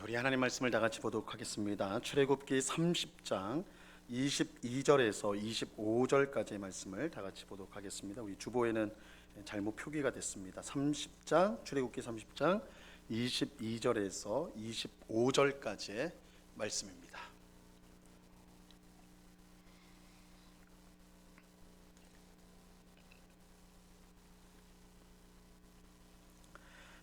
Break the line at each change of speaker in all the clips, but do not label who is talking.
우리 하나님 말씀을 다 같이 보도록 하겠습니다. 출애굽기 30장 22절에서 25절까지의 말씀을 다 같이 보도록 하겠습니다. 우리 주보에는 잘못 표기가 됐습니다. 30장 출애굽기 30장 22절에서 25절까지의 말씀입니다.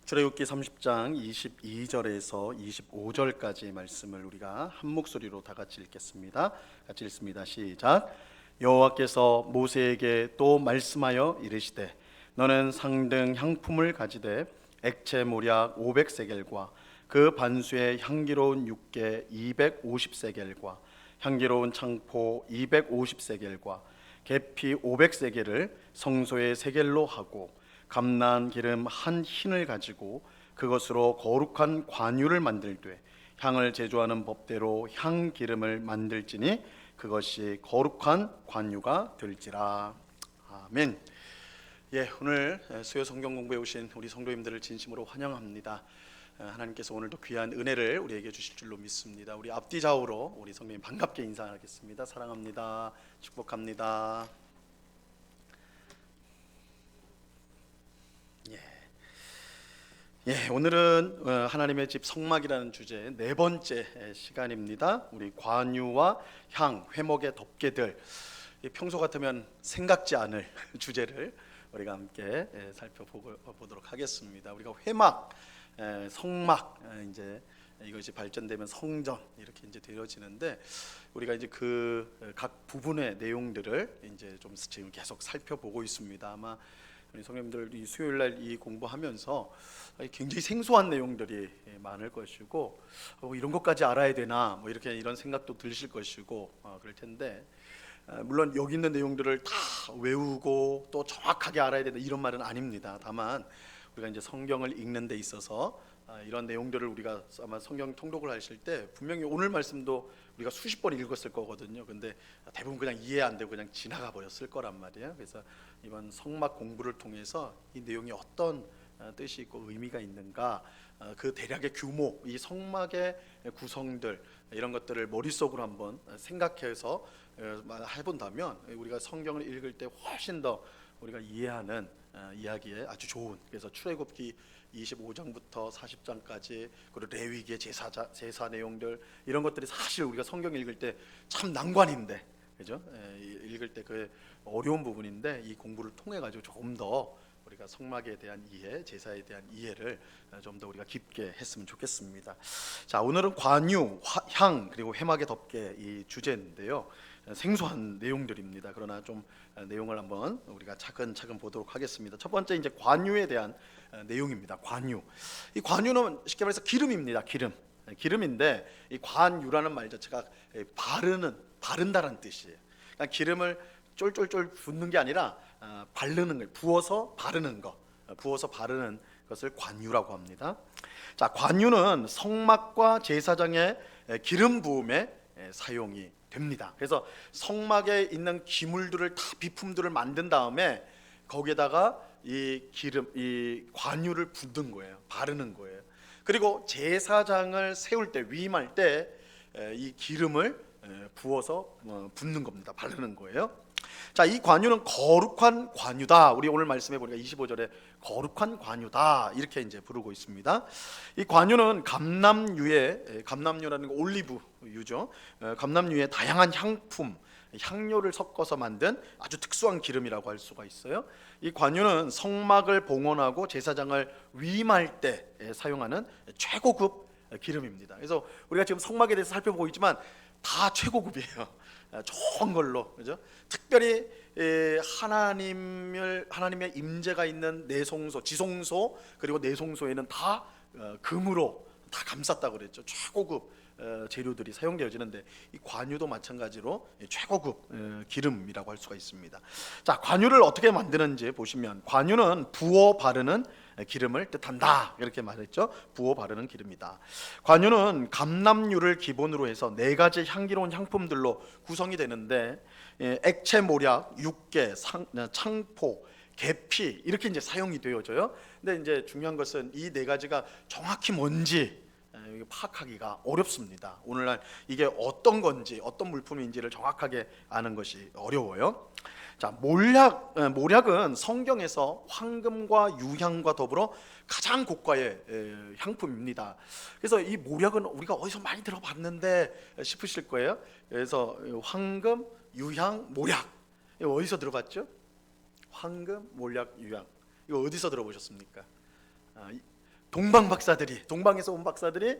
출애굽기 30장 22절에서 25절까지의 말씀을 우리가 한 목소리로 다 같이 읽겠습니다. 같이 읽습니다. 시작. 여호와께서 모세에게 또 말씀하여 이르시되 너는 상등 향품을 가지되 액체 모략 500세겔과 그 반수의 향기로운 육개 250세겔과 향기로운 창포 250세겔과 계피 500세겔을 성소의 세겔로 하고 감난 기름 한 흰을 가지고 그것으로 거룩한 관유를 만들되 향을 제조하는 법대로 향 기름을 만들지니 그것이 거룩한 관유가 될지라. 아멘. 오늘 수요 성경 공부에 오신 우리 성도님들을 진심으로 환영합니다. 하나님께서 오늘도 귀한 은혜를 우리에게 주실 줄로 믿습니다. 우리 앞뒤 좌우로 우리 성도님 반갑게 인사하겠습니다. 사랑합니다. 축복합니다. 오늘은 하나님의 집 성막이라는 주제의 네 번째 시간입니다. 우리 관유와 향, 회목의 덮개들, 평소 같으면 생각지 않을 주제를 우리가 함께 살펴보도록 하겠습니다. 우리가 회막, 성막, 이제 이것이 발전되면 성전 이렇게 이제 되어지는데 우리가 이제 그 각 부분의 내용들을 이제 좀 지금 계속 살펴보고 있습니다. 아마 우리 성도님들 이 수요일 날 이 공부하면서 굉장히 생소한 내용들이 많을 것이고 이런 것까지 알아야 되나 이렇게 이런 생각도 드실 것이고 그럴 텐데 물론 여기 있는 내용들을 다 외우고 또 정확하게 알아야 된다 이런 말은 아닙니다. 다만 우리가 이제 성경을 읽는 데 있어서 이런 내용들을 우리가 아마 성경 통독을 하실 때 분명히 오늘 말씀도 우리가 수십 번 읽었을 거거든요. 근데 대부분 그냥 이해 안 되고 그냥 지나가 버렸을 거란 말이에요. 그래서 이번 성막 공부를 통해서 이 내용이 어떤 뜻이 있고 의미가 있는가, 그 대략의 규모, 이 성막의 구성들 이런 것들을 머릿속으로 한번 생각해서 해본다면 우리가 성경을 읽을 때 훨씬 더 우리가 이해하는 이야기에 아주 좋은, 그래서 출애굽기 25장부터 40장까지 그리고 레위기의 제사 내용들 이런 것들이 사실 우리가 성경 읽을 때 참 난관인데, 그죠? 읽을 때 그 어려운 부분인데 이 공부를 통해 가지고 조금 더 우리가 성막에 대한 이해, 제사에 대한 이해를 좀 더 우리가 깊게 했으면 좋겠습니다. 자, 오늘은 관유, 향 그리고 회막의 덮개 이 주제인데요. 생소한 내용들입니다. 그러나 좀 내용을 한번 우리가 차근차근 보도록 하겠습니다. 첫 번째 이제 관유에 대한 내용입니다. 관유. 이 관유는 쉽게 말해서 기름입니다. 기름인데 이 관유라는 말 자체가 바른다는 뜻이에요. 그러니까 기름을 쫄쫄쫄 붓는 게 아니라 바르는 거예요. 부어서 바르는 거. 부어서 바르는 것을 관유라고 합니다. 자, 관유는 성막과 제사장의 기름 부음에 사용이 됩니다. 그래서 성막에 있는 기물들을 다 비품들을 만든 다음에 거기에다가 이 기름, 이 관유를 붓는 거예요. 바르는 거예요. 그리고 제사장을 세울 때, 위임할 때 이 기름을 부어서 붓는 겁니다. 바르는 거예요. 자, 이 관유는 거룩한 관유다. 우리 오늘 말씀해 보니까 25절에 거룩한 관유다 이렇게 이제 부르고 있습니다. 이 관유는 감람유라는 거 올리브유죠. 감람유의 다양한 향료를 섞어서 만든 아주 특수한 기름이라고 할 수가 있어요. 이 관유는 성막을 봉헌하고 제사장을 위임할 때 사용하는 최고급 기름입니다. 그래서 우리가 지금 성막에 대해서 살펴보고 있지만 다 최고급이에요. 좋은 걸로, 그죠? 특별히 하나님의 임재가 있는 내송소, 지송소 그리고 내송소에는 다 금으로 다 감쌌다고 그랬죠. 최고급 재료들이 사용되어지는데 이 관유도 마찬가지로 최고급 기름이라고 할 수가 있습니다. 자, 관유를 어떻게 만드는지 보시면 관유는 부어 바르는 기름을 뜻한다 이렇게 말했죠. 부어 바르는 기름이다. 관유는 감람유를 기본으로 해서 네 가지 향기로운 향품들로 구성이 되는데 액체 모략, 육개, 창포, 계피 이렇게 이제 사용이 되어져요. 근데 이제 중요한 것은 이 네 가지가 정확히 뭔지 파악하기가 어렵습니다. 오늘날 이게 어떤 건지 어떤 물품인지를 정확하게 아는 것이 어려워요. 자, 모략은 성경에서 황금과 유향과 더불어 가장 고가의 향품입니다. 그래서 이 모략은 우리가 어디서 많이 들어봤는데 싶으실 거예요. 그래서 황금, 유향, 모략, 이거 어디서 들어봤죠? 황금, 모략, 유향, 이거 어디서 들어보셨습니까? 동방에서 온 박사들이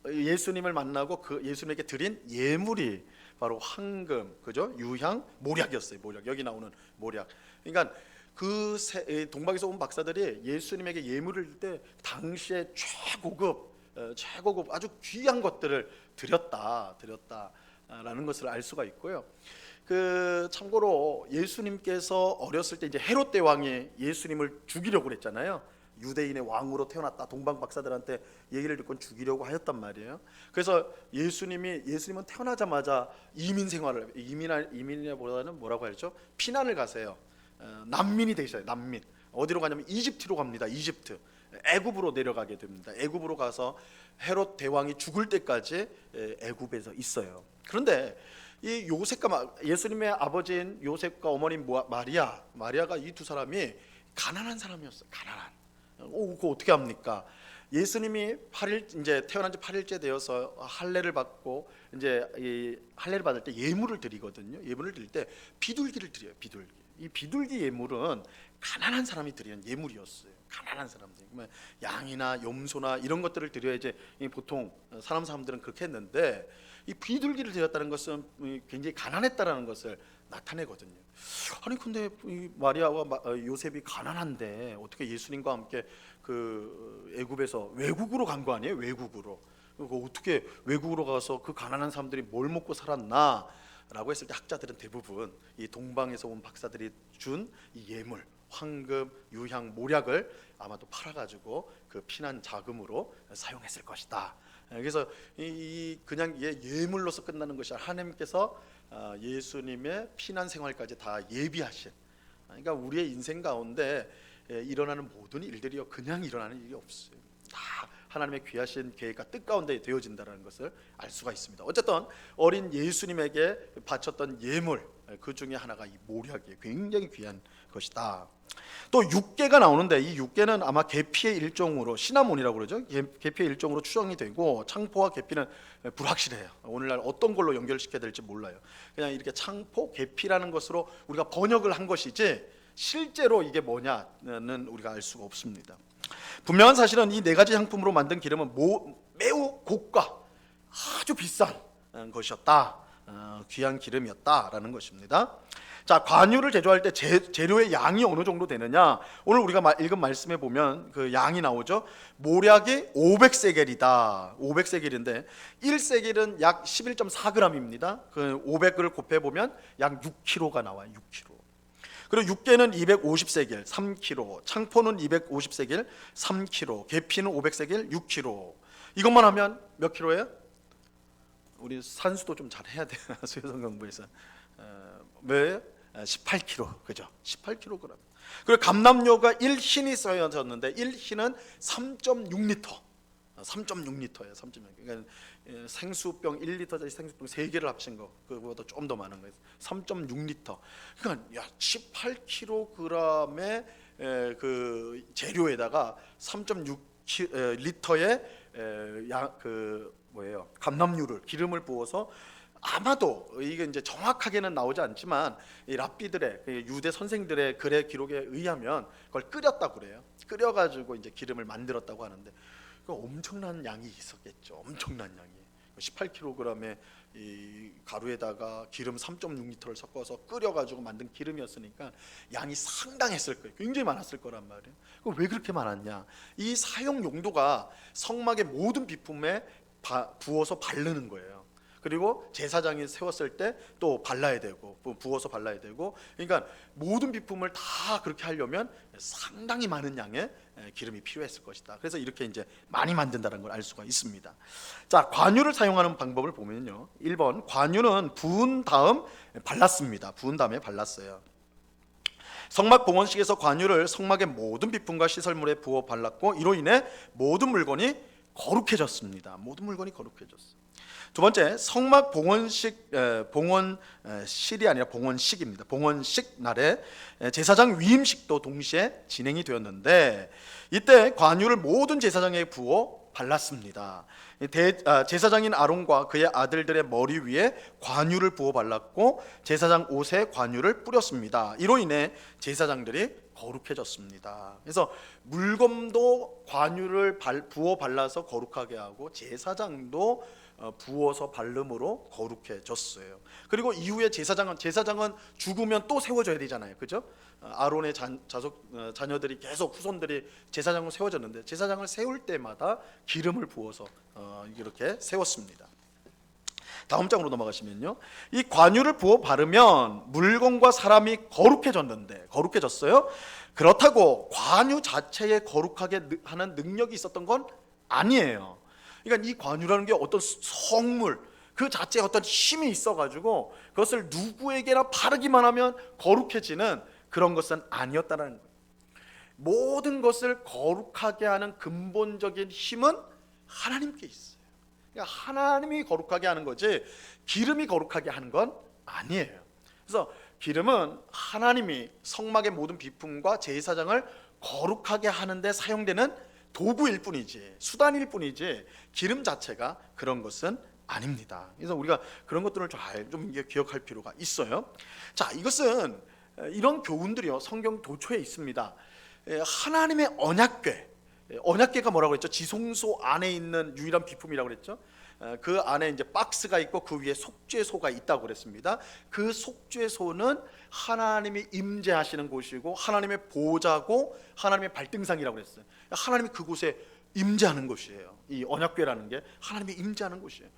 예수님을 만나고 그 예수님에게 드린 예물이 바로 황금, 그죠? 유향, 모략이었어요. 모략, 여기 나오는 모략. 그러니까 동방에서 온 박사들이 예수님에게 예물을 줄 때 당시에 최고급 아주 귀한 것들을 드렸다라는 것을 알 수가 있고요. 참고로 예수님께서 어렸을 때 이제 헤롯 대왕이 예수님을 죽이려고 그랬잖아요. 유대인의 왕으로 태어났다, 동방 박사들한테 얘기를 듣고 죽이려고 하였단 말이에요. 그래서 예수님은 태어나자마자 이민이보다는 뭐라고 하죠? 피난을 가세요. 난민이 되셔요. 난민. 어디로 가냐면 이집트로 갑니다. 이집트. 애굽으로 내려가게 됩니다. 애굽으로 가서 헤롯 대왕이 죽을 때까지 애굽에서 있어요. 그런데 이 예수님의 아버지인 요셉과 어머님 마리아가 이 두 사람이 가난한 사람이었어요. 그거 어떻게 합니까? 예수님이 이제 태어난 지 8일째 되어서 할례를 받고 이제 이 할례를 받을 때 예물을 드리거든요. 예물을 드릴 때 비둘기를 드려요. 비둘기. 이 비둘기 예물은 가난한 사람이 드리는 예물이었어요. 가난한 사람들, 양이나 염소나 이런 것들을 드려야지 보통 사람들은 그렇게 했는데, 이 비둘기를 드렸다는 것은 굉장히 가난했다라는 것을 나타내거든요. 아니 근데 이 마리아와 요셉이 가난한데 어떻게 예수님과 함께 그 애굽에서 외국으로 간 거 아니에요? 외국으로. 어떻게 외국으로 가서 그 가난한 사람들이 뭘 먹고 살았나? 라고 했을 때 학자들은 대부분 이 동방에서 온 박사들이 준 이 예물, 황금, 유향, 모략을 아마도 팔아가지고 그 피난 자금으로 사용했을 것이다. 그래서 그냥 예물로서 끝나는 것이 아니라 하나님께서 예수님의 피난 생활까지 다 예비하신, 그러니까 우리의 인생 가운데 일어나는 모든 일들이요 그냥 일어나는 일이 없어요. 다 하나님의 귀하신 계획과 뜻 가운데 되어진다는 것을 알 수가 있습니다. 어쨌든 어린 예수님에게 바쳤던 예물, 그 중에 하나가 이 모략이에요. 굉장히 귀한 것이다. 또 육계가 나오는데, 이 육계는 아마 계피의 일종으로, 시나몬이라고 그러죠. 계피의 일종으로 추정이 되고, 창포와 계피는 불확실해요. 오늘날 어떤 걸로 연결시켜야 될지 몰라요. 그냥 이렇게 창포, 계피라는 것으로 우리가 번역을 한 것이지 실제로 이게 뭐냐는 우리가 알 수가 없습니다. 분명한 사실은 이 네 가지 향품으로 만든 기름은 매우 고가, 아주 비싼 것이었다, 귀한 기름이었다라는 것입니다. 자, 관유를 제조할 때 재료의 양이 어느 정도 되느냐? 오늘 우리가 읽은 말씀에 보면 그 양이 나오죠. 모략이 500세겔이다. 500세겔인데 1세겔은 약 11.4g입니다. 그 500을 곱해 보면 약 6kg가 나와요. 6kg. 그리고 육계는 250세겔, 3kg. 창포는 250세겔, 3kg. 계피는 500세겔, 6kg. 이것만 하면 몇 킬로예요? 우리 산수도 좀 잘 해야 돼요. 수요성 공부에서. 왜? 18kg, 그죠? 18kg. 그리고 감람료가 1흰이 써졌는데 1흰은 3.6리터. 3.6리터예요. 3.6. 그러니까 생수병 1리터짜리 생수병 3개를 합친 거, 그거보다 좀 더 많은 거예요. 3.6리터. 그러니까 18kg의 그 재료에다가 3.6리터의 감람유를, 기름을 부어서, 아마도 이게 이제 정확하게는 나오지 않지만 이 랍비들의, 유대 선생들의 글의 기록에 의하면 그걸 끓였다고 그래요. 끓여가지고 이제 기름을 만들었다고 하는데, 그 엄청난 양이 있었겠죠. 엄청난 양이. 18kg의 이 가루에다가 기름 3.6리터를 섞어서 끓여가지고 만든 기름이었으니까 양이 상당했을 거예요. 굉장히 많았을 거란 말이에요. 왜 그렇게 많았냐? 이 사용 용도가 성막의 모든 비품에 부어서 바르는 거예요. 그리고 제사장이 세웠을 때 또 발라야 되고, 부어서 발라야 되고, 그러니까 모든 비품을 다 그렇게 하려면 상당히 많은 양의 기름이 필요했을 것이다. 그래서 이렇게 이제 많이 만든다는 걸 알 수가 있습니다. 자, 관유를 사용하는 방법을 보면요, 1번, 관유는 부은 다음 발랐습니다. 부은 다음에 발랐어요. 성막 봉헌식에서 관유를 성막의 모든 비품과 시설물에 부어 발랐고, 이로 인해 모든 물건이 거룩해졌습니다. 모든 물건이 거룩해졌어요. 두 번째, 성막 봉헌실이 아니라 봉헌식입니다. 봉헌식 날에 제사장 위임식도 동시에 진행이 되었는데, 이때 관유를 모든 제사장에 부어 발랐습니다. 제사장인 아론과 그의 아들들의 머리 위에 관유를 부어 발랐고 제사장 옷에 관유를 뿌렸습니다. 이로 인해 제사장들이 거룩해졌습니다. 그래서 물건도 관유를 부어 발라서 거룩하게 하고 제사장도 부어서 바름으로 거룩해졌어요. 그리고 이후에 제사장은 죽으면 또 세워져야 되잖아요, 그죠? 아론의 자녀들이 계속 후손들이 제사장을 세워졌는데 제사장을 세울 때마다 기름을 부어서 이렇게 세웠습니다. 다음 장으로 넘어가시면요, 이 관유를 부어 바르면 물건과 사람이 거룩해졌어요. 그렇다고 관유 자체에 거룩하게 하는 능력이 있었던 건 아니에요. 그러니까 이 관유라는 게 어떤 성물 그 자체에 어떤 힘이 있어가지고 그것을 누구에게나 바르기만 하면 거룩해지는 그런 것은 아니었다는 거예요. 모든 것을 거룩하게 하는 근본적인 힘은 하나님께 있어요. 그러니까 하나님이 거룩하게 하는 거지 기름이 거룩하게 하는 건 아니에요. 그래서 기름은 하나님이 성막의 모든 비품과 제사장을 거룩하게 하는데 사용되는 도구일 뿐이지, 수단일 뿐이지 기름 자체가 그런 것은 아닙니다. 그래서 우리가 그런 것들을 좀 기억할 필요가 있어요. 자, 이것은 이런 교훈들이요 성경 도초에 있습니다. 하나님의 언약궤가 뭐라고 그랬죠? 지성소 안에 있는 유일한 비품이라고 그랬죠. 그 안에 이제 박스가 있고 그 위에 속죄소가 있다고 그랬습니다. 그 속죄소는 하나님이 임재하시는 곳이고 하나님의 보좌고 하나님의 발등상이라고 그랬어요. 하나님이 그곳에 임재하는 곳이에요. 이 언약궤라는 게 하나님이 임재하는 곳이에요.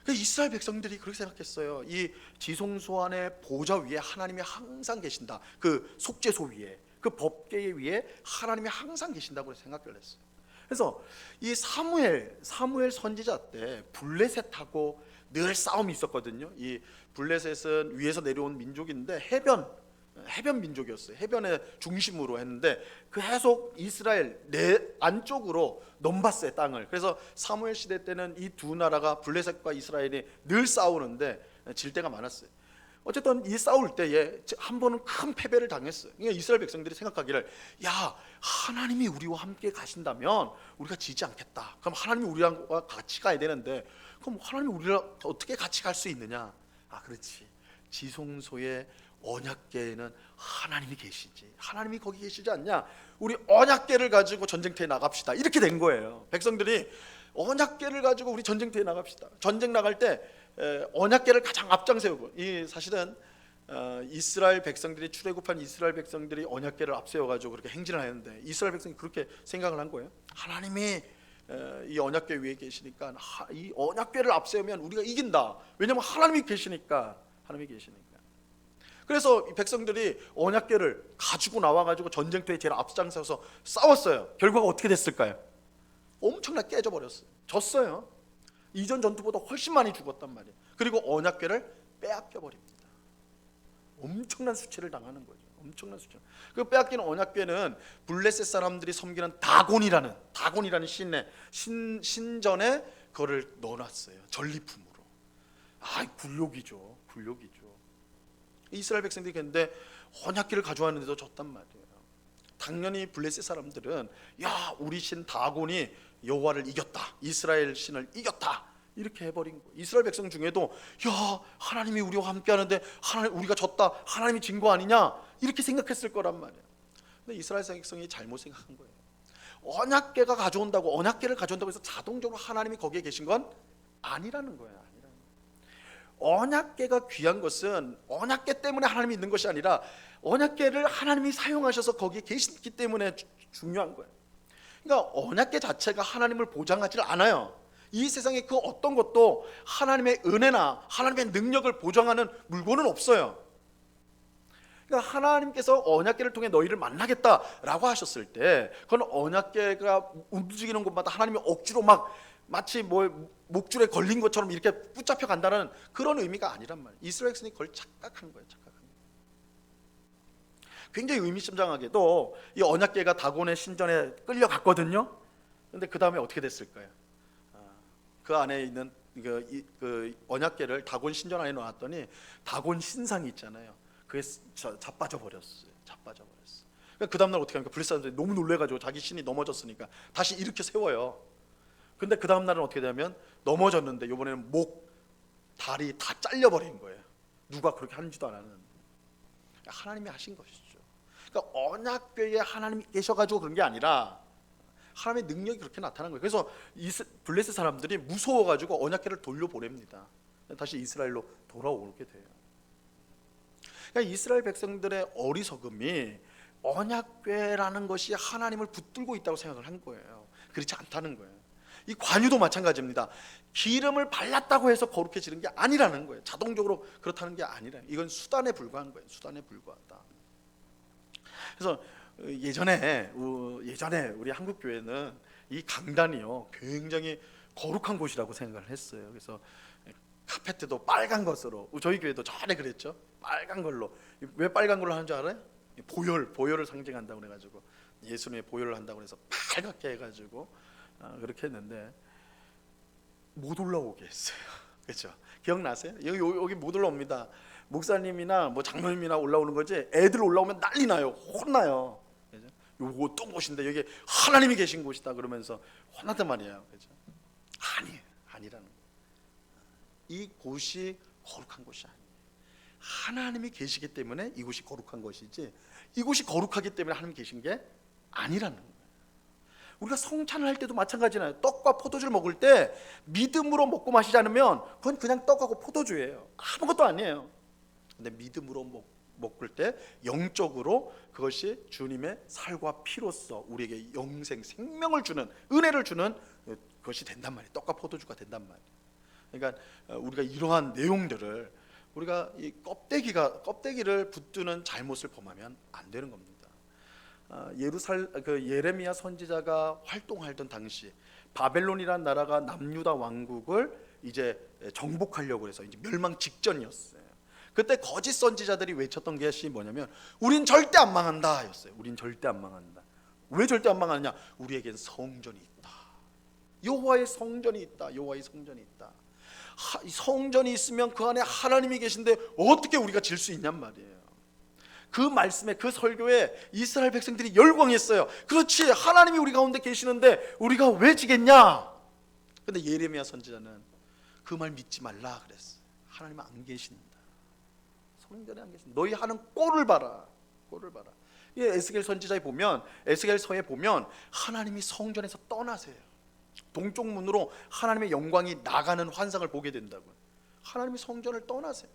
이스라엘 백성들이 그렇게 생각했어요. 이 지성소 안에 보좌 위에 하나님이 항상 계신다. 그 속죄소 위에, 그 법궤 위에 하나님이 항상 계신다고 생각을 했어요. 그래서 이 사무엘 선지자 때 블레셋하고 늘 싸움이 있었거든요. 이 블레셋은 위에서 내려온 민족인데 해변 민족이었어요. 해변의 중심으로 했는데 계속 이스라엘 내 안쪽으로 넘봤어요, 땅을. 그래서 사무엘 시대 때는 이 두 나라가 블레셋과 이스라엘이 늘 싸우는데 질 때가 많았어요. 어쨌든 이 싸울 때에 한 번은 큰 패배를 당했어요. 그러니까 이스라엘 백성들이 생각하기를, 야, 하나님이 우리와 함께 가신다면 우리가 지지 않겠다. 그럼 하나님이 우리랑 같이 가야 되는데 그럼 하나님이 우리랑 어떻게 같이 갈 수 있느냐? 아, 그렇지. 지성소의 언약궤에는 하나님이 계시지. 하나님이 거기 계시지 않냐? 우리 언약궤를 가지고 전쟁터에 나갑시다. 이렇게 된 거예요. 백성들이 언약궤를 가지고 우리 전쟁터에 나갑시다. 전쟁 나갈 때 언약궤를 가장 앞장 세우고, 이 사실은 이스라엘 백성들이 출애굽한 이스라엘 백성들이 언약궤를 앞세워가지고 그렇게 행진을 했는데 이스라엘 백성이 그렇게 생각을 한 거예요. 하나님이 이 언약궤 위에 계시니까 이 언약궤를 앞세우면 우리가 이긴다. 왜냐하면 하나님이 계시니까. 그래서 이 백성들이 언약궤를 가지고 나와가지고 전쟁터에 제일 앞장서서 싸웠어요. 결과가 어떻게 됐을까요? 엄청나게 깨져버렸어요. 졌어요. 이전 전투보다 훨씬 많이 죽었단 말이에요. 그리고 언약궤를 빼앗겨버립니다. 엄청난 수치를 당하는 거죠. 엄청난 수치. 그 빼앗기는 언약궤는 블레셋 사람들이 섬기는 다곤이라는 신전에 그거를 넣어놨어요. 전리품으로. 굴욕이죠. 이스라엘 백성들이 그랬는데 언약궤를 가져왔는데도 졌단 말이에요. 당연히 블레셋 사람들은, 야, 우리 신 다곤이 여호와를 이겼다, 이스라엘 신을 이겼다, 이렇게 해버린 거예요. 이스라엘 백성 중에도, 야, 하나님이 우리와 함께하는데 우리가 졌다, 하나님이 진 거 아니냐, 이렇게 생각했을 거란 말이에요. 근데 이스라엘 백성이 잘못 생각한 거예요. 언약궤를 가져온다고 해서 자동적으로 하나님이 거기에 계신 건 아니라는 거예요. 언약궤가 귀한 것은 언약궤 때문에 하나님이 있는 것이 아니라 언약궤를 하나님이 사용하셔서 거기에 계시기 때문에 중요한 거예요. 그러니까 언약궤 자체가 하나님을 보장하지 않아요. 이 세상에 그 어떤 것도 하나님의 은혜나 하나님의 능력을 보장하는 물건은 없어요. 그러니까 하나님께서 언약궤를 통해 너희를 만나겠다라고 하셨을 때, 그건 언약궤가 움직이는 곳마다 하나님이 억지로 마치 목줄에 걸린 것처럼 이렇게 붙잡혀 간다는 그런 의미가 아니란 말이에요. 이스라엘 백성이 그걸 착각한 거예요. 굉장히 의미심장하게도 이 언약궤가 다곤의 신전에 끌려갔거든요. 그런데 그 다음에 어떻게 됐을까요? 그 안에 있는 그 언약궤를 다곤 신전 안에 넣었더니 다곤 신상이 있잖아요. 그게 자빠져 버렸어요. 자빠져 버렸어. 그 다음날 어떻게 합니까? 블레셋 사람들이 너무 놀래가지고 자기 신이 넘어졌으니까 다시 일으켜 세워요. 근데 그 다음날은 어떻게 되냐면 넘어졌는데 이번에는 목, 다리 다 잘려버린 거예요. 누가 그렇게 하는지도 않았는데 하나님이 하신 것이죠. 그러니까 언약궤에 하나님이 계셔가지고 그런 게 아니라 하나님의 능력이 그렇게 나타난 거예요. 그래서 블레셋 사람들이 무서워가지고 언약궤를 돌려보냅니다. 다시 이스라엘로 돌아오게 돼요. 그러니까 이스라엘 백성들의 어리석음이 언약궤라는 것이 하나님을 붙들고 있다고 생각을 한 거예요. 그렇지 않다는 거예요. 이 관유도 마찬가지입니다. 기름을 발랐다고 해서 거룩해지는 게 아니라는 거예요. 자동적으로 그렇다는 게 아니라 이건 수단에 불과한 거예요. 수단에 불과하다. 그래서 예전에 우리 한국 교회는 이 강단이요 굉장히 거룩한 곳이라고 생각을 했어요. 그래서 카페트도 빨간 것으로, 저희 교회도 전에 그랬죠. 빨간 걸로. 왜 빨간 걸로 하는 줄 알아요? 보혈을 상징한다고 그래가지고 예수님의 보혈을 한다고 해서 빨갛게 해가지고 그렇게 했는데 못 올라오게 했어요. 그렇죠? 기억나세요? 여기 못 올라옵니다. 목사님이나 뭐 장로님이나 올라오는 거지 애들 올라오면 난리 나요. 혼나요. 그죠? 요거 어떤 곳인데 여기 하나님이 계신 곳이다 그러면서 혼났단 말이에요. 그죠? 아니라는 거예요. 이 곳이 거룩한 곳이 아니에요. 하나님이 계시기 때문에 이곳이 거룩한 것이지 이곳이 거룩하기 때문에 하나님 계신 게 아니라는 거예요. 우리가 성찬을 할 때도 마찬가지잖아요. 떡과 포도주를 먹을 때 믿음으로 먹고 마시지 않으면 그건 그냥 떡하고 포도주예요. 아무것도 아니에요. 근데 믿음으로 먹을 때 영적으로 그것이 주님의 살과 피로서 우리에게 영생, 생명을 주는, 은혜를 주는 것이 된단 말이에요. 떡과 포도주가 된단 말이에요. 그러니까 우리가 이러한 내용들을 우리가 이 껍데기를 붙드는 잘못을 범하면 안 되는 겁니다. 예레미야 선지자가 활동하던 당시 바벨론이라는 나라가 남유다 왕국을 이제 정복하려고 해서 이제 멸망 직전이었어요. 그때 거짓 선지자들이 외쳤던 것이 뭐냐면 우린 절대 안 망한다 였어요. 우린 절대 안 망한다. 왜 절대 안 망하느냐? 우리에겐 성전이 있다. 여호와의 성전이 있다. 여호와의 성전이 있다. 성전이 있으면 그 안에 하나님이 계신데 어떻게 우리가 질 수 있냔 말이에요. 그 말씀에, 그 설교에 이스라엘 백성들이 열광했어요. 그렇지, 하나님이 우리 가운데 계시는데 우리가 왜 지겠냐? 근데 예레미야 선지자는 그 말 믿지 말라 그랬어요. 하나님은 안 계신다. 성전에 안 계신다. 너희 하는 꼴을 봐라. 꼴을 봐라. 이 에스겔 선지자에 보면, 에스겔서에 보면 하나님이 성전에서 떠나세요. 동쪽 문으로 하나님의 영광이 나가는 환상을 보게 된다고요. 하나님이 성전을 떠나세요.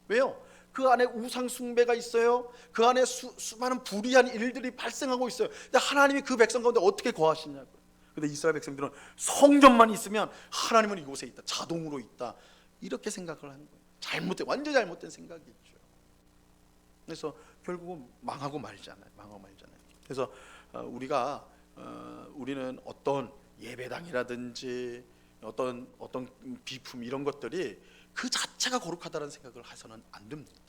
왜요? 그 안에 우상 숭배가 있어요. 그 안에 수많은 불의한 일들이 발생하고 있어요. 근데 하나님이 그 백성 가운데 어떻게 거하시냐고요. 근데 이스라엘 백성들은 성전만 있으면 하나님은 이곳에 있다. 자동으로 있다. 이렇게 생각을 하는 거예요. 완전 잘못된 생각이죠. 그래서 결국은 망하고 말잖아요. 그래서 우리는 어떤 예배당이라든지 어떤 비품 이런 것들이 그 자체가 거룩하다는 생각을 해서는 안 됩니다.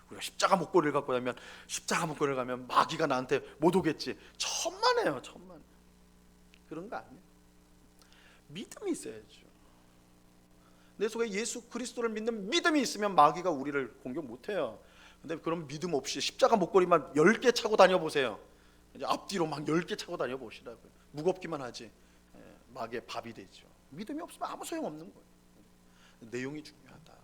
우리가 십자가 목걸이를 갖고 가면 십자가 목걸이를 가면 마귀가 나한테 못 오겠지. 천만에요. 그런 거 아니에요. 믿음이 있어야죠. 내 속에 예수 그리스도를 믿는 믿음이 있으면 마귀가 우리를 공격 못해요. 근데 그런 믿음 없이 십자가 목걸이만 10개 차고 다녀보세요. 이제 앞뒤로 막 10개 차고 다녀보시라고요. 무겁기만 하지 마귀의 밥이 되죠. 믿음이 없으면 아무 소용없는 거예요. 내용이 중요하다.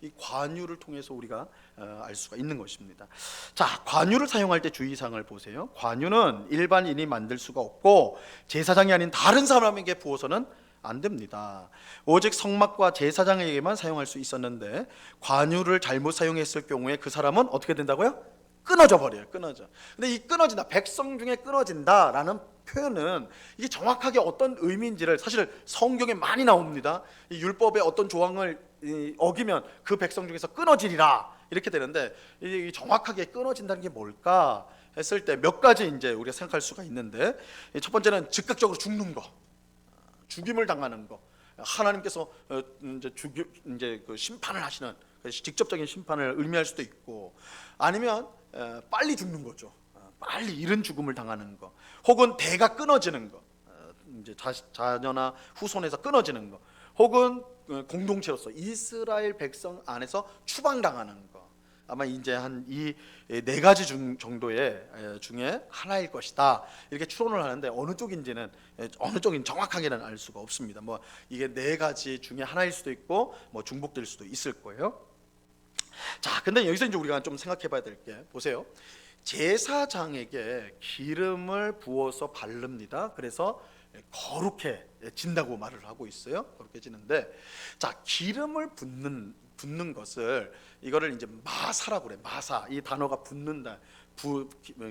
이 관유를 통해서 우리가 알 수가 있는 것입니다. 자, 관유를 사용할 때 주의사항을 보세요. 관유는 일반인이 만들 수가 없고 제사장이 아닌 다른 사람에게 부어서는 안 됩니다. 오직 성막과 제사장에게만 사용할 수 있었는데 관유를 잘못 사용했을 경우에 그 사람은 어떻게 된다고요? 끊어져 버려요. 근데 이 끊어진다, 백성 중에 끊어진다라는 표현은 이게 정확하게 어떤 의미인지를 사실 성경에 많이 나옵니다. 이 율법의 어떤 조항을 어기면 그 백성 중에서 끊어지리라 이렇게 되는데 이 정확하게 끊어진다는 게 뭘까 했을 때 몇 가지 이제 우리가 생각할 수가 있는데, 첫 번째는 즉각적으로 죽는 거, 죽임을 당하는 거. 하나님께서 이제 그 심판을 하시는 직접적인 심판을 의미할 수도 있고, 아니면 빨리 죽는 거죠. 빨리 이른 죽음을 당하는 거, 혹은 대가 끊어지는 거. 이제 자녀나 후손에서 끊어지는 거, 혹은 공동체로서 이스라엘 백성 안에서 추방당하는 거, 아마 이제 한 이 네 가지 정도의 중에 하나일 것이다, 이렇게 추론을 하는데 어느 쪽인지는 정확하게는 알 수가 없습니다. 뭐 이게 네 가지 중에 하나일 수도 있고 뭐 중복될 수도 있을 거예요. 자, 근데 여기서 이제 우리가 좀 생각해봐야 될 게, 보세요. 제사장에게 기름을 부어서 바릅니다. 그래서 거룩해진다고 말을 하고 있어요. 거룩해지는데, 자, 기름을 붓는 것을, 이거를 이제 마사라고 그래. 마사, 이 단어가 붓는다,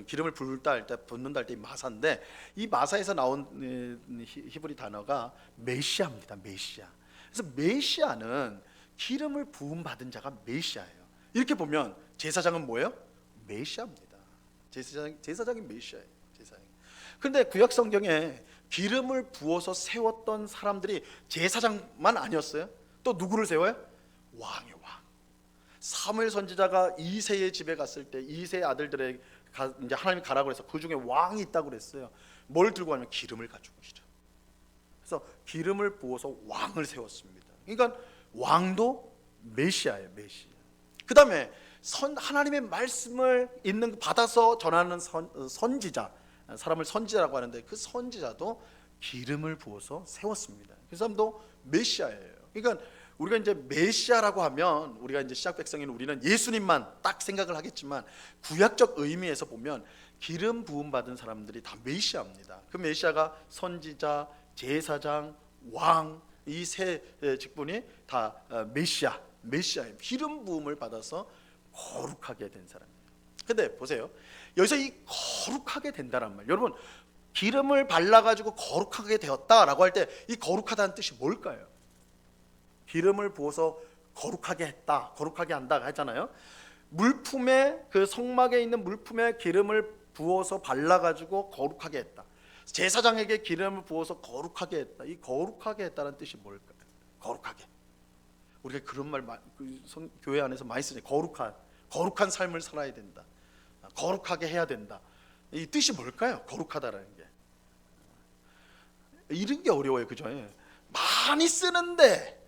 기름을 붓다 할 때, 붓는다 할 때 마사인데, 이 마사에서 나온 히브리 단어가 메시아입니다. 메시아. 그래서 메시아는 기름을 부음 받은 자가 메시아예요. 이렇게 보면 제사장은 뭐예요? 메시아입니다. 제사장이 메시아예요. 제사장. 근데 구약 성경에 기름을 부어서 세웠던 사람들이 제사장만 아니었어요. 또 누구를 세워요? 왕이요, 왕. 사무엘 선지자가 이새의 집에 갔을 때 이새의 아들들에게 이제 하나님이 가라고 해서 그 중에 왕이 있다고 그랬어요. 뭘 들고 가냐면 기름을 가지고 오시죠. 그래서 기름을 부어서 왕을 세웠습니다. 그러니까 왕도 메시아예요, 메시아. 그 다음에 하나님의 말씀을 받아서 전하는 선지자, 사람을 선지자라고 하는데, 그 선지자도 기름을 부어서 세웠습니다. 그 사람도 메시아예요. 그러니까 우리가 이제 메시아라고 하면, 우리가 이제 시작 백성인 우리는 예수님만 딱 생각을 하겠지만, 구약적 의미에서 보면 기름 부음 받은 사람들이 다 메시아입니다. 그 메시아가 선지자, 제사장, 왕, 이 세 직분이 다 메시아예요. 기름 부음을 받아서 거룩하게 된 사람이에요. 근데 보세요, 여기서 이 거룩하게 된다는 말, 여러분, 기름을 발라가지고 거룩하게 되었다라고 할 때 이 거룩하다는 뜻이 뭘까요? 기름을 부어서 거룩하게 했다, 거룩하게 한다 하잖아요. 물품에, 그 성막에 있는 물품에 기름을 부어서 발라가지고 거룩하게 했다. 제사장에게 기름을 부어서 거룩하게 했다. 이 거룩하게 했다는 뜻이 뭘까요? 거룩하게. 우리가 그런 말 교회 안에서 많이 쓰죠. 거룩한 삶을 살아야 된다. 거룩하게 해야 된다. 이 뜻이 뭘까요? 거룩하다라는 게. 이런 게 어려워요, 그죠? 많이 쓰는데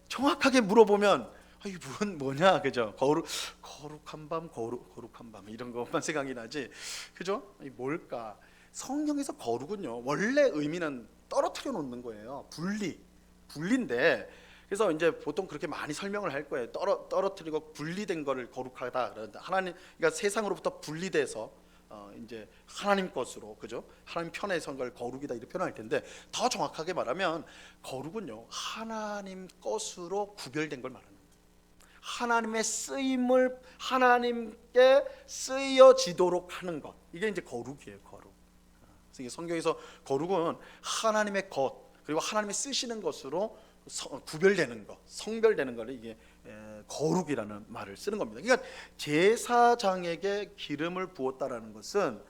정확하게 물어보면 이건 뭐냐, 그죠? 거룩한 밤 이런 것만 생각이 나지, 그죠? 이 뭘까? 성경에서 거룩은요, 원래 의미는 떨어뜨려 놓는 거예요. 분리인데, 그래서 이제 보통 그렇게 많이 설명을 할 거예요. 떨어뜨리고 분리된 거를 거룩하다 그런다. 하나님, 그러니까 세상으로부터 분리돼서 이제 하나님 것으로, 그죠? 하나님 편에 선 걸 거룩이다 이렇게 표현할 텐데, 더 정확하게 말하면 거룩은요, 하나님 것으로 구별된 걸 말하는 거예요. 하나님의 쓰임을 하나님께 쓰여지도록 하는 것, 이게 이제 거룩이에요, 거룩. 그래서 성경에서 거룩은 하나님의 것, 그리고 하나님의 쓰시는 것으로 구별되는 것, 성별되는 것을 이게 거룩이라는 말을 쓰는 겁니다. 그러니까 제사장에게 기름을 부었다라는 것은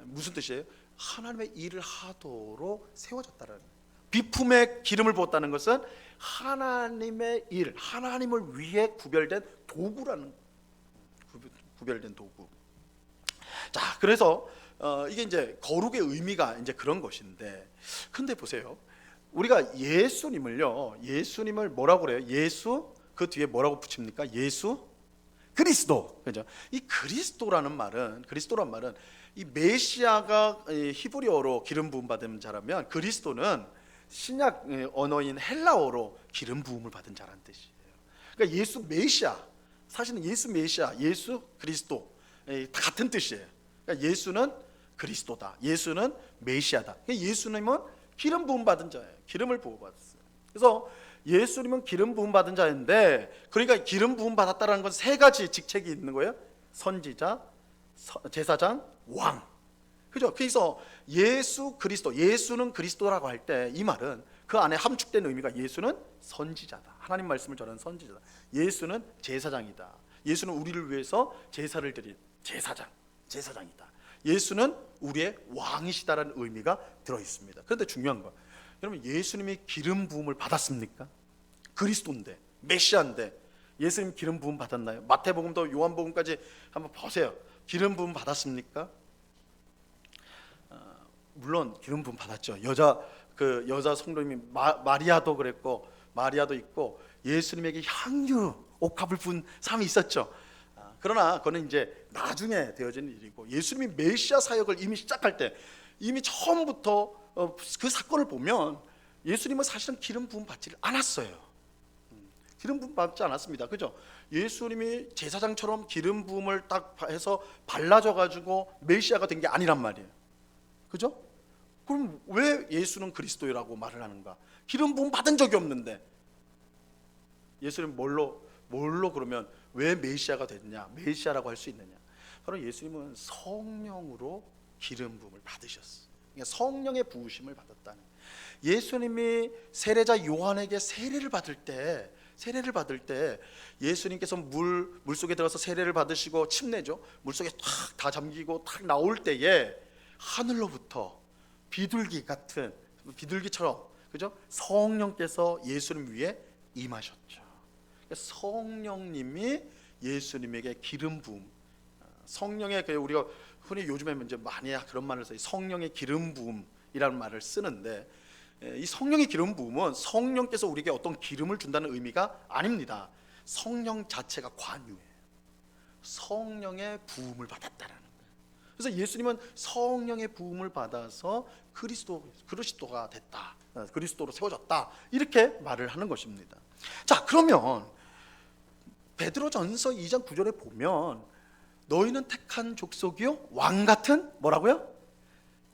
무슨 뜻이에요? 하나님의 일을 하도록 세워졌다라는 거예요. 비품에 기름을 부었다는 것은 하나님의 일, 하나님을 위해 구별된 도구라는, 구별된 도구. 자, 그래서 이게 이제 거룩의 의미가 이제 그런 것인데, 근데 보세요, 우리가 예수님을 뭐라고 그래요? 예수, 그 뒤에 뭐라고 붙입니까? 예수 그리스도, 그죠? 이 그리스도라는 말은 이 메시아가 히브리어로 기름 부음 받은 자라면, 그리스도는 신약 언어인 헬라어로 기름 부음을 받은 자라는 뜻이에요. 그러니까 예수 메시아, 사실은 예수 메시아, 예수 그리스도 같은 뜻이에요. 그러니까 예수는 그리스도다, 예수는 메시아다. 그러니까 예수님은 기름 부음 받은 자예요. 기름을 부어 받았어요. 그래서 예수님은 기름 부음 받은 자인데, 그러니까 기름 부음 받았다라는 건 세 가지 직책이 있는 거예요. 선지자, 제사장, 왕. 그죠? 그래서 예수 그리스도, 예수는 그리스도라고 할 때 이 말은 그 안에 함축된 의미가, 예수는 선지자다, 하나님 말씀을 전하는 선지자다. 예수는 제사장이다. 예수는 우리를 위해서 제사를 드린 제사장이다. 예수는 우리의 왕이시다라는 의미가 들어 있습니다. 그런데 중요한 건, 여러분, 예수님이 기름 부음을 받았습니까? 그리스도인데, 메시아인데 예수님 기름 부음 받았나요? 마태복음도 요한복음까지 한번 보세요. 기름 부음 받았습니까? 물론 기름 부음 받았죠. 여자 성도님이 마리아도 그랬고, 마리아도 있고, 예수님에게 향유 옥합을 부은 사람이 있었죠. 그러나 그거는 이제 나중에 되어진 일이고, 예수님이 메시아 사역을 이미 시작할 때, 이미 처음부터 그 사건을 보면 예수님은 사실은 기름 부음 받지 않았어요. 기름 부음 받지 않았습니다. 그죠? 예수님이 제사장처럼 기름 부음을 딱 해서 발라져 가지고 메시아가 된 게 아니란 말이에요. 그죠? 그럼 왜 예수는 그리스도라고 말을 하는가? 기름 부음 받은 적이 없는데 예수님 뭘로 그러면 왜 메시아가 됐냐? 메시아라고 할 수 있느냐? 바로 예수님은 성령으로 기름 부음을 받으셨어요. 그러니까 성령의 부으심을 받았다는. 예수님이 세례자 요한에게 세례를 받을 때 예수님께서 물속에 들어가서 세례를 받으시고 침내죠. 물속에 탁 다 잠기고 탁 나올 때에 하늘로부터 비둘기처럼, 그죠? 성령께서 예수님 위에 임하셨죠. 성령님이 예수님에게 기름 부음, 성령의, 우리가 흔히 요즘에 이제 많이 그런 말을 써요. 성령의 기름 부음이라는 말을 쓰는데, 이 성령의 기름 부음은 성령께서 우리에게 어떤 기름을 준다는 의미가 아닙니다. 성령 자체가 관유예요. 성령의 부음을 받았다라는 거예요. 그래서 예수님은 성령의 부음을 받아서 그리스도가 됐다, 그리스도로 세워졌다, 이렇게 말을 하는 것입니다. 자, 그러면 베드로전서 2장 9절에 보면 너희는 택한 족속이요 왕 같은 뭐라고요?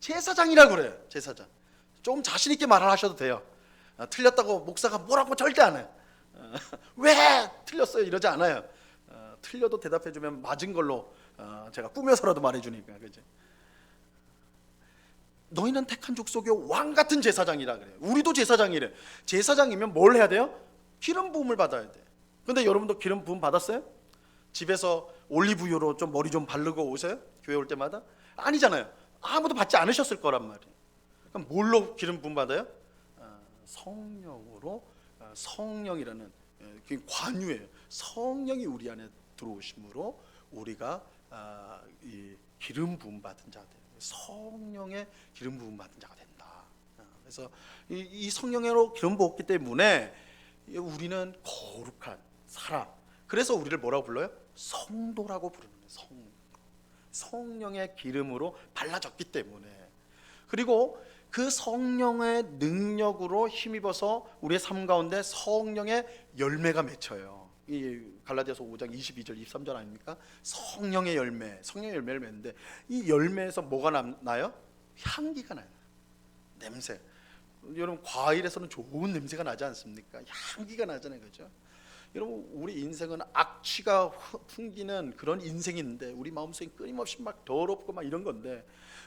제사장이라고 그래요. 제사장. 좀 자신 있게 말을 하셔도 돼요. 틀렸다고 목사가 뭐라고 절대 안 해요. 왜 틀렸어요 이러지 않아요. 틀려도 대답해주면 맞은 걸로 제가 꾸며서라도 말해주니까, 그죠? 너희는 택한 족속이요 왕 같은 제사장이라 그래요. 우리도 제사장이래. 제사장이면 뭘 해야 돼요? 기름 부음을 받아야 돼. 근데 여러분도 기름 부음 받았어요? 집에서 올리브유로 좀 머리 좀 바르고 오세요? 교회 올 때마다? 아니잖아요. 아무도 받지 않으셨을 거란 말이에요. 그럼 뭘로 기름 부음 받아요? 성령으로. 성령이라는 관유예요. 성령이 우리 안에 들어오심으로 우리가 이 기름 부음 받은 자가 돼요. 성령의 기름 부음 받은 자가 된다. 그래서 이 성령으로 기름 부었기 때문에 우리는 거룩한 사람. 그래서 우리를 뭐라고 불러요? 성도라고 부르는 거예요. 성령의 기름으로 발라졌기 때문에. 그리고 그 성령의 능력으로 힘입어서 우리의 삶 가운데 성령의 열매가 맺혀요. 이 갈라디아서 5장 22절 23절 아닙니까? 성령의 열매를 맺는데, 이 열매에서 뭐가 나요? 향기가 나요. 냄새. 여러분, 과일에서는 좋은 냄새가 나지 않습니까? 향기가 나잖아요, 그죠? 여러분, 우리 인생은 악취가 풍기는 그런 인생인데, 우리 마음속에 끊임없이 막 더럽고 막 이런 건데,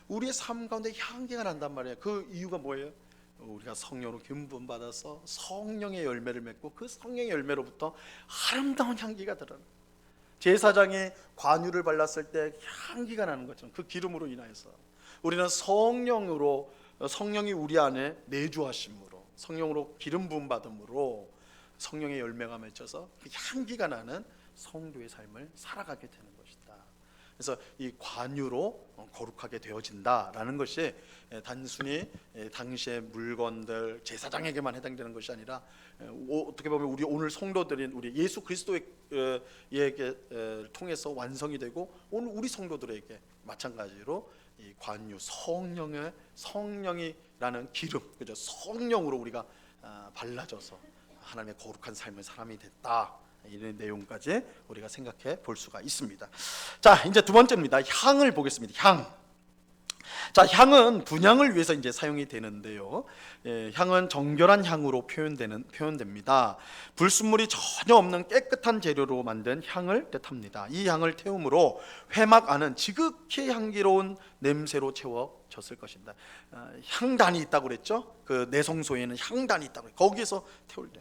우리의 삶 가운데 향기가 난단 말이에요. 그 이유가 뭐예요? 우리가 성령으로 기름 부음 받아서 성령의 열매를 맺고, 그 성령의 열매로부터 아름다운 향기가 들어요. 제사장이 관유를 발랐을 때 향기가 나는 것처럼 그 기름으로 인하여서 우리는 성령이 우리 안에 내주하심으로, 성령으로 기름 부음 받음으로 성령의 열매가 맺혀서 그 향기가 나는 성도의 삶을 살아가게 되는 것이다. 그래서 이 관유로 거룩하게 되어진다라는 것이 단순히 당시의 물건들, 제사장에게만 해당되는 것이 아니라, 어떻게 보면 우리 오늘 성도들인 우리 예수 그리스도에게 통해서 완성이 되고, 오늘 우리 성도들에게 마찬가지로 이 관유, 성령이라는 기름, 그죠? 성령으로 우리가 발라져서 하나님의 거룩한 삶의 사람이 됐다. 이런 내용까지 우리가 생각해 볼 수가 있습니다. 자, 이제 두 번째입니다. 향을 보겠습니다. 향. 자, 향은 분향을 위해서 이제 사용이 되는데요. 향은 정결한 향으로 표현됩니다. 불순물이 전혀 없는 깨끗한 재료로 만든 향을 뜻합니다. 이 향을 태움으로 회막 안은 지극히 향기로운 냄새로 채워졌을 것입니다. 향단이 있다고 그랬죠? 그 내성소에는 향단이 있다고, 거기에서 태울 때.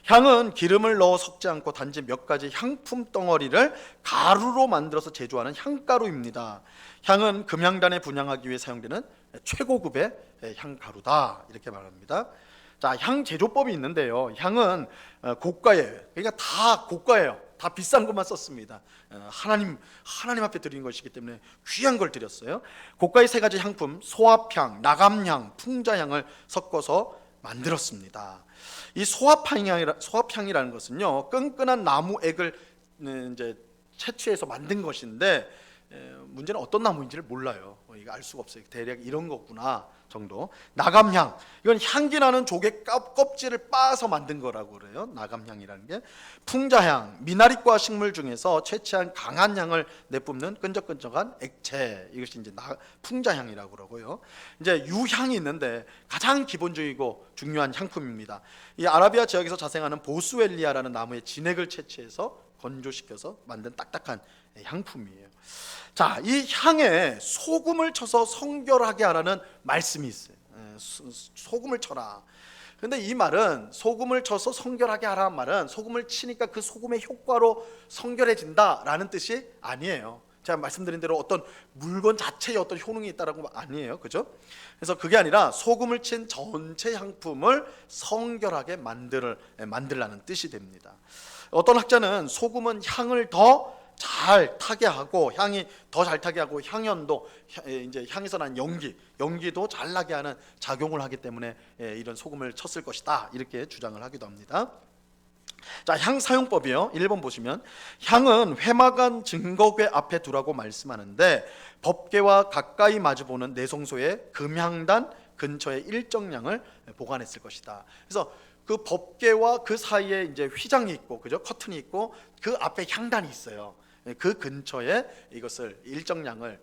향은 기름을 넣어 섞지 않고 단지 몇 가지 향품 덩어리를 가루로 만들어서 제조하는 향가루입니다. 향은 금향단에 분향하기 위해 사용되는 최고급의 향가루다, 이렇게 말합니다. 자, 향 제조법이 있는데요. 향은 고가예요. 그러니까 다 고가예요. 다 비싼 것만 썼습니다. 하나님 앞에 드리는 것이기 때문에 귀한 걸 드렸어요. 고가의 세 가지 향품, 소합향, 나감향, 풍자향을 섞어서 만들었습니다. 이 소합향이라는 것은요, 끈끈한 나무액을 이제 채취해서 만든 것인데, 문제는 어떤 나무인지를 몰라요. 이거 알 수가 없어요. 대략 이런 거구나 정도. 나감향, 이건 향기 나는 조개 껍질을 빻아서 만든 거라고 그래요. 나감향이라는 게. 풍자향, 미나리과 식물 중에서 채취한 강한 향을 내뿜는 끈적끈적한 액체, 이것이 이제 풍자향이라고 그러고요. 이제 유향이 있는데 가장 기본적이고 중요한 향품입니다. 이 아라비아 지역에서 자생하는 보스웰리아라는 나무의 진액을 채취해서 건조시켜서 만든 딱딱한 향품이에요. 자, 이 향에 소금을 쳐서 성결하게 하라는 말씀이 있어요. 소금을 쳐라. 근데 이 말은, 소금을 쳐서 성결하게 하라는 말은 소금을 치니까 그 소금의 효과로 성결해진다라는 뜻이 아니에요. 제가 말씀드린 대로 어떤 물건 자체에 어떤 효능이 있다라고 아니에요. 그죠? 그래서 그게 아니라 소금을 친 전체 향품을 성결하게 만들라는 뜻이 됩니다. 어떤 학자는 소금은 향을 더 잘 타게 하고, 향이 더 잘 타게 하고, 향연도, 이제 향에서 난 연기도 잘 나게 하는 작용을 하기 때문에 이런 소금을 쳤을 것이다, 이렇게 주장을 하기도 합니다. 자, 향 사용법이요. 1번 보시면, 향은 회막안 증거궤 앞에 두라고 말씀하는데, 법궤와 가까이 마주보는 내성소의 금향단 근처에 일정량을 보관했을 것이다. 그래서 그 법궤와 그 사이에 이제 휘장이 있고, 그죠? 커튼이 있고, 그 앞에 향단이 있어요. 그 근처에 이것을 일정량을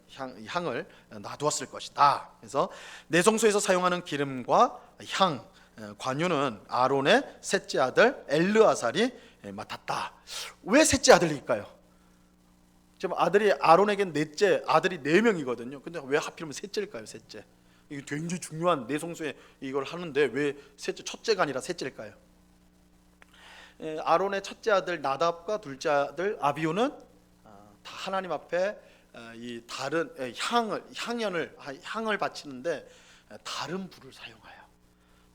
향을 놔두었을 것이다. 그래서 내성소에서 사용하는 기름과 향, 관유는 아론의 셋째 아들 엘르아살이 맡았다. 왜 셋째 아들일까요? 지금 아들이 아론에겐 넷째 아들이 4명이거든요. 근데 왜 하필이면 셋째일까요? 셋째. 이게 굉장히 중요한 내성소에 이걸 하는데 왜 첫째가 아니라 셋째일까요? 아론의 첫째 아들 나답과 둘째 아들 아비후는 다 하나님 앞에 이 다른 향을 바치는데 다른 불을 사용해요.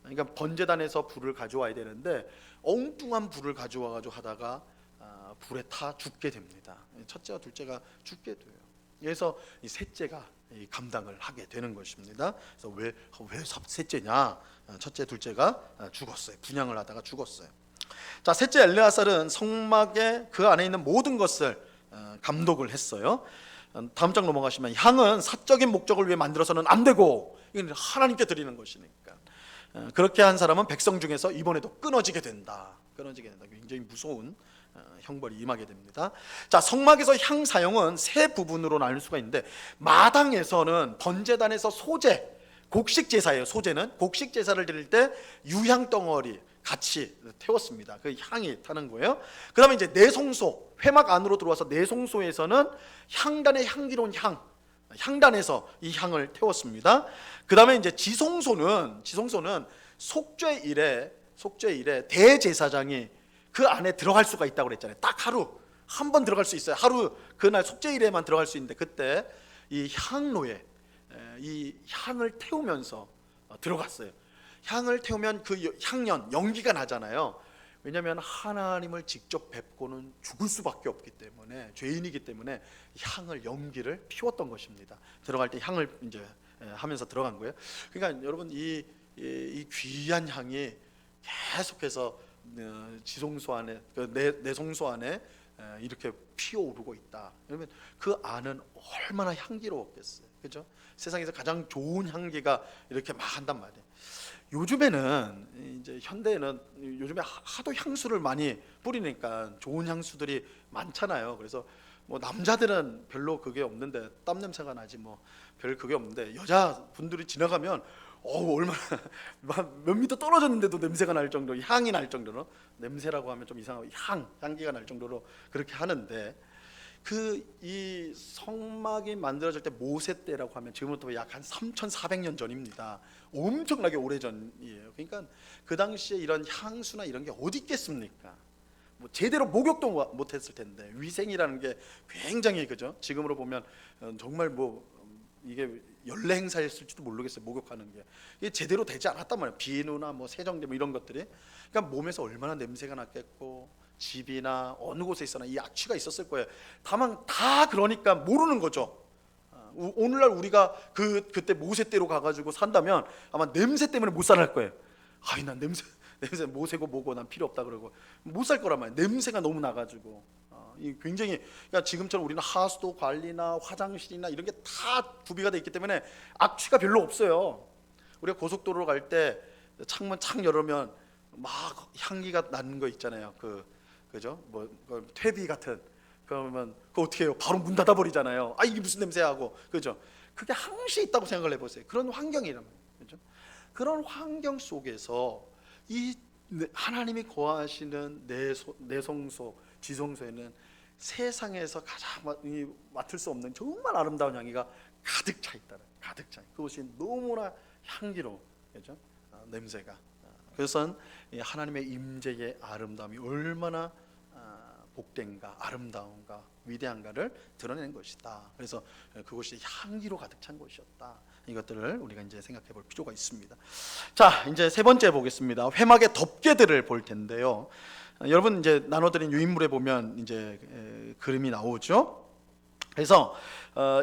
그러니까 번제단에서 불을 가져와야 되는데 엉뚱한 불을 가져와 가지고 하다가 불에 타 죽게 됩니다. 첫째와 둘째가 죽게 돼요. 그래서 이 셋째가 감당을 하게 되는 것입니다. 그래서 왜 셋째냐? 첫째, 둘째가 죽었어요. 분향을 하다가 죽었어요. 자, 셋째 엘르아살은 성막에 그 안에 있는 모든 것을 감독을 했어요. 다음 장 넘어가시면, 향은 사적인 목적을 위해 만들어서는 안 되고, 이건 하나님께 드리는 것이니까. 그렇게 한 사람은 백성 중에서 이번에도 끊어지게 된다. 굉장히 무서운 형벌이 임하게 됩니다. 자, 성막에서 향 사용은 세 부분으로 나눌 수가 있는데, 마당에서는 번제단에서 소제, 곡식 제사예요. 소제는 곡식 제사를 드릴 때 유향 덩어리 같이 태웠습니다. 그 향이 타는 거예요. 그 다음에 이제 내성소, 회막 안으로 들어와서 내성소에서는 향단의 향기로운 향단에서 이 향을 태웠습니다. 그 다음에 이제 지성소는 속죄일에 대제사장이 그 안에 들어갈 수가 있다고 그랬잖아요. 딱 하루 한 번 들어갈 수 있어요. 하루 그날 속죄일에만 들어갈 수 있는데, 그때 이 향로에 이 향을 태우면서 들어갔어요. 향을 태우면 그 연기가 나잖아요. 왜냐하면 하나님을 직접 뵙고는 죽을 수밖에 없기 때문에, 죄인이기 때문에 연기를 피웠던 것입니다. 들어갈 때 향을 이제 하면서 들어간 거예요. 그러니까 여러분, 이 귀한 향이 계속해서 지성소 안에, 내성소 안에 이렇게 피어오르고 있다. 그러면 그 안은 얼마나 향기로웠겠어요. 그죠? 세상에서 가장 좋은 향기가 이렇게 막 한단 말이에요. 요즘에는 이제 현대에는 요즘에 하도 향수를 많이 뿌리니까 좋은 향수들이 많잖아요. 그래서 뭐 남자들은 별로 그게 없는데, 땀 냄새가 나지 뭐 별 그게 없는데, 여자분들이 지나가면 얼마나 몇 미터 떨어졌는데도 냄새가 날 정도로, 향이 날 정도로, 냄새라고 하면 좀 이상하고 향기가 날 정도로 그렇게 하는데, 이 성막이 만들어질 때 모세 때라고 하면 지금부터 약 한 3,400년 전입니다. 엄청나게 오래전이에요. 그러니까 그 당시에 이런 향수나 이런 게 어디 있겠습니까? 뭐 제대로 목욕도 못했을 텐데, 위생이라는 게 굉장히, 그죠? 지금으로 보면 정말 뭐 이게 연례 행사였을지도 모르겠어요. 목욕하는 게 이게 제대로 되지 않았단 말이에요. 비누나 뭐 세정제 뭐 이런 것들이. 그러니까 몸에서 얼마나 냄새가 났겠고, 집이나 어느 곳에 있어나 이 악취가 있었을 거예요. 다만 다 그러니까 모르는 거죠. 오늘날 우리가 그때 모세 때로 가가지고 산다면 아마 냄새 때문에 못 살 거예요. 아이 난 냄새 모세고 뭐고 난 필요 없다 그러고 못 살 거란 말이에요. 냄새가 너무 나가지고 이 굉장히 그러니까 지금처럼 우리는 하수도 관리나 화장실이나 이런 게 다 구비가 돼 있기 때문에 악취가 별로 없어요. 우리가 고속도로 갈 때 창문 창 열으면 막 향기가 나는 거 있잖아요. 그죠? 뭐 퇴비 같은. 그러면 그거 어떻게 해요? 바로 문 닫아 버리잖아요. 아 이게 무슨 냄새야 하고. 그죠? 그게 항시 있다고 생각을 해보세요. 그런 환경이란 말이에요. 그죠? 그런 환경 속에서 이 하나님이 거하시는 내성소, 지성소에는 세상에서 가장 맡을 수 없는 정말 아름다운 향기가 가득 차 있다. 가득 차. 그것이 너무나 향기로워. 그죠? 냄새가. 그래서 하나님의 임재의 아름다움이 얼마나 복된가, 아름다운가, 위대한가를 드러내는 것이다. 그래서 그것이 향기로 가득 찬 곳이었다. 이것들을 우리가 이제 생각해 볼 필요가 있습니다. 자, 이제 세 번째 보겠습니다. 회막의 덮개들을 볼 텐데요. 여러분 이제 나눠드린 유인물에 보면 이제 그림이 나오죠. 그래서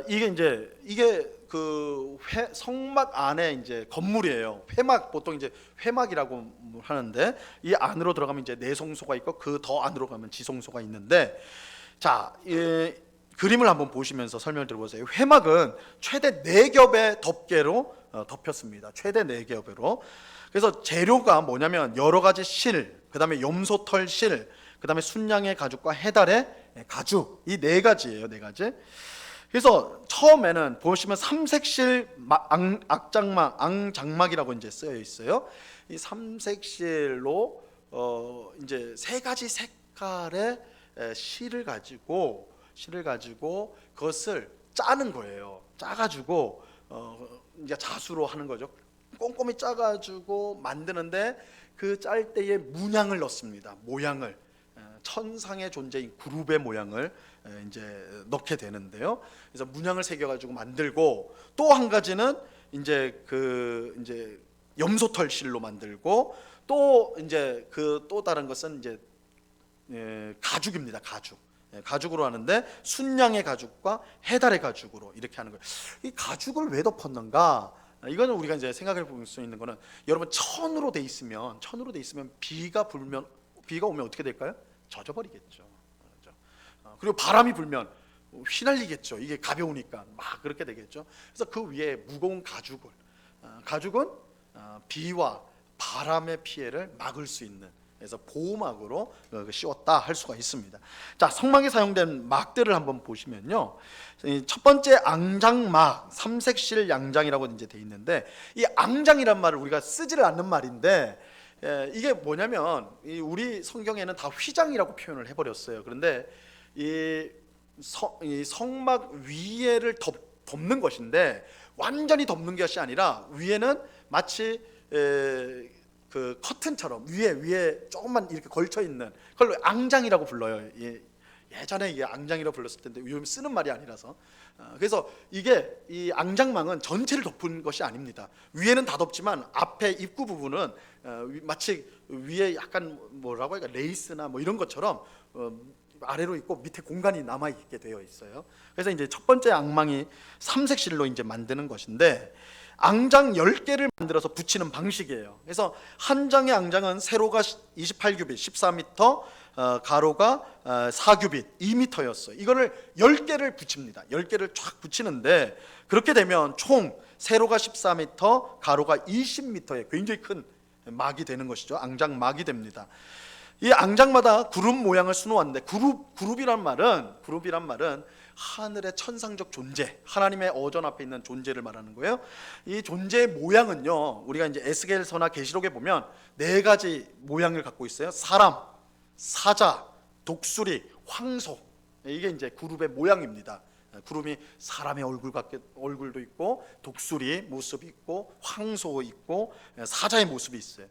이게 그 성막 안에 이제 건물이에요. 회막 보통 이제 회막이라고 하는데 이 안으로 들어가면 이제 내성소가 있고 그 더 안으로 가면 지성소가 있는데 자, 그림을 한번 보시면서 설명을 들어보세요. 회막은 최대 4겹의 덮개로 덮였습니다. 최대 4겹으로. 그래서 재료가 뭐냐면 여러 가지 실, 그다음에 염소털 실, 그다음에 순양의 가죽과 해달의 가죽 이 4가지예요. 4가지. 그래서 처음에는 보시면 삼색실 앙장막이라고 이제 쓰여 있어요. 이 삼색실로 이제 3가지 색깔의 실을 가지고 그것을 짜는 거예요. 짜가지고 이제 자수로 하는 거죠. 꼼꼼히 짜가지고 만드는데 그 짤 때에 문양을 넣습니다. 모양을 천상의 존재인 그룹의 모양을 이제 넣게 되는데요. 그래서 문양을 새겨가지고 만들고 또 한 가지는 이제 이제 염소털 실로 만들고 또 이제 또 다른 것은 이제 가죽입니다. 가죽으로 하는데 순양의 가죽과 해달의 가죽으로 이렇게 하는 거예요. 이 가죽을 왜 덮었는가? 이거는 우리가 이제 생각해 볼 수 있는 거는 여러분 천으로 돼 있으면 비가 오면 어떻게 될까요? 젖어버리겠죠. 그리고 바람이 불면 휘날리겠죠. 이게 가벼우니까 막 그렇게 되겠죠. 그래서 그 위에 무거운 가죽은 비와 바람의 피해를 막을 수 있는 그래서 보호막으로 씌웠다 할 수가 있습니다. 자, 성막에 사용된 막들을 한번 보시면요. 첫 번째 앙장막, 삼색실 양장이라고 이제 돼 있는데 이 앙장이란 말을 우리가 쓰지를 않는 말인데 이게 뭐냐면 우리 성경에는 다 휘장이라고 표현을 해버렸어요. 그런데 이 성막 위에를 덮는 것인데 완전히 덮는 것이 아니라 위에는 마치 그 커튼처럼 위에 조금만 이렇게 걸쳐 있는 그걸 앙장이라고 불러요. 예전에 이게 앙장이라고 불렀을 텐데 요즘 쓰는 말이 아니라서 그래서 이게 이 앙장망은 전체를 덮은 것이 아닙니다. 위에는 다 덮지만 앞에 입구 부분은 마치 위에 약간 뭐라고 할까 레이스나 뭐 이런 것처럼 아래로 있고 밑에 공간이 남아 있게 되어 있어요. 그래서 이제 첫 번째 앙망이 삼색실로 이제 만드는 것인데 앙장 10개를 만들어서 붙이는 방식이에요. 그래서 한 장의 앙장은 세로가 28규빗 14m, 가로가 4규빗 2m였어요. 이거를 10개를 붙입니다. 10개를 쫙 붙이는데 그렇게 되면 총 세로가 14m, 가로가 20m의 굉장히 큰 막이 되는 것이죠. 앙장막이 됩니다. 이 앙장마다 그룹 모양을 수놓았는데 그룹이란 말은 하늘의 천상적 존재, 하나님의 어전 앞에 있는 존재를 말하는 거예요. 이 존재의 모양은요, 우리가 이제 에스겔서나 계시록에 보면 4가지 모양을 갖고 있어요. 사람, 사자, 독수리, 황소. 이게 이제 그룹의 모양입니다. 그룹이 사람의 얼굴도 있고, 독수리 모습이 있고, 황소 있고, 사자의 모습이 있어요.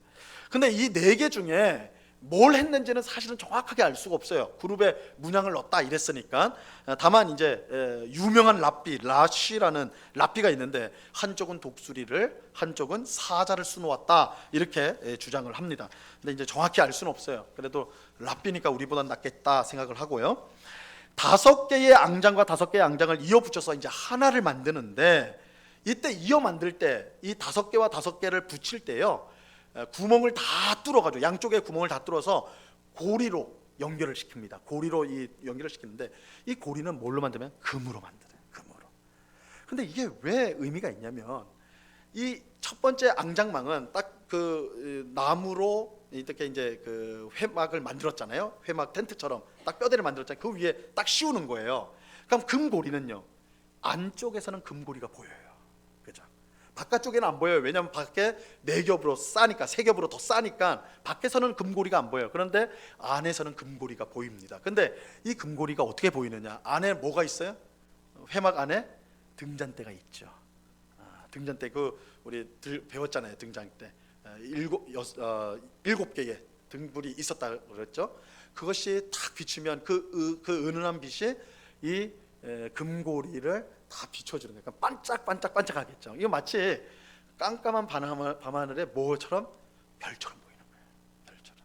근데 이 4개 중에 뭘 했는지는 사실은 정확하게 알 수가 없어요. 그룹에 문양을 넣었다 이랬으니까. 다만 이제 유명한 라쉬라는 랍비가 있는데 한쪽은 독수리를 한쪽은 사자를 수놓았다 이렇게 주장을 합니다. 근데 이제 정확히 알 수는 없어요. 그래도 랍비니까 우리보다 낫겠다 생각을 하고요. 5개의 앙장과 5개의 앙장을 이어 붙여서 이제 하나를 만드는데, 이때 이어 만들 때 이 5개와 5개를 붙일 때요, 구멍을 다 뚫어가지고 양쪽에 구멍을 다 뚫어서 고리로 연결을 시킵니다. 고리로 이 연결을 시키는데, 이 고리는 뭘로 만들면 금으로 만들어요. 금으로. 근데 이게 왜 의미가 있냐면, 이 첫 번째 앙장망은 딱 그 나무로 이렇게 이제 그 회막을 만들었잖아요. 회막 텐트처럼 딱 뼈대를 만들었잖아요. 그 위에 딱 씌우는 거예요. 그럼 금고리는요, 안쪽에서는 금고리가 보여요. 그죠? 바깥쪽에는 안 보여요. 왜냐하면 밖에 4겹으로 싸니까, 3겹으로 더 싸니까 밖에서는 금고리가 안 보여요. 그런데 안에서는 금고리가 보입니다. 근데 이 금고리가 어떻게 보이느냐? 안에 뭐가 있어요? 회막 안에 등잔대가 있죠. 등잔대, 그 우리 배웠잖아요. 등잔대 7개의 등불이 있었다 그랬죠. 그것이 탁 비추면 그 은은한 빛이 이 금고리를 다 비춰주는 거예요. 그러니까 반짝반짝반짝하겠죠. 이거 마치 깜깜한 밤하늘에 뭐처럼? 별처럼 보이는 거예요. 별처럼.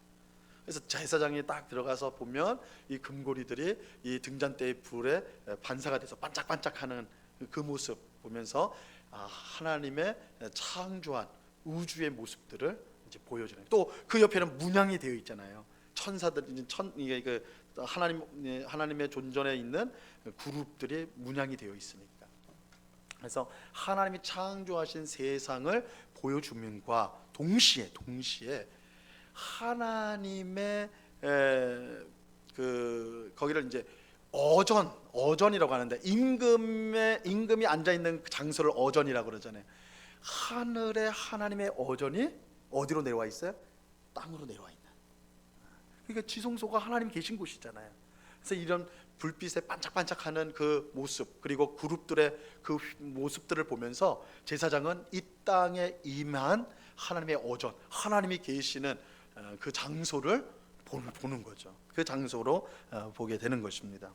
그래서 제사장이 딱 들어가서 보면 이 금고리들이 이 등잔대의 불에 반사가 돼서 반짝반짝하는 그 모습 보면서 하나님의 창조한 우주의 모습들을 이제 보여주는. 또 그 옆에는 문양이 되어 있잖아요. 천사들, 이게 그 하나님의 존전에 있는 그룹들이 문양이 되어 있으니까. 그래서 하나님이 창조하신 세상을 보여주면과 동시에 하나님의 거기를 이제 어전이라고 하는데, 임금이 앉아 있는 장소를 어전이라고 그러잖아요. 하늘에 하나님의 어전이 어디로 내려와 있어요? 땅으로 내려와 있는. 그러니까 지성소가 하나님 계신 곳이잖아요. 그래서 이런 불빛에 반짝반짝하는 그 모습, 그리고 그룹들의 그 모습들을 보면서 제사장은 이 땅에 임한 하나님의 어전, 하나님이 계시는 그 장소를 보는 거죠. 그 장소로 보게 되는 것입니다.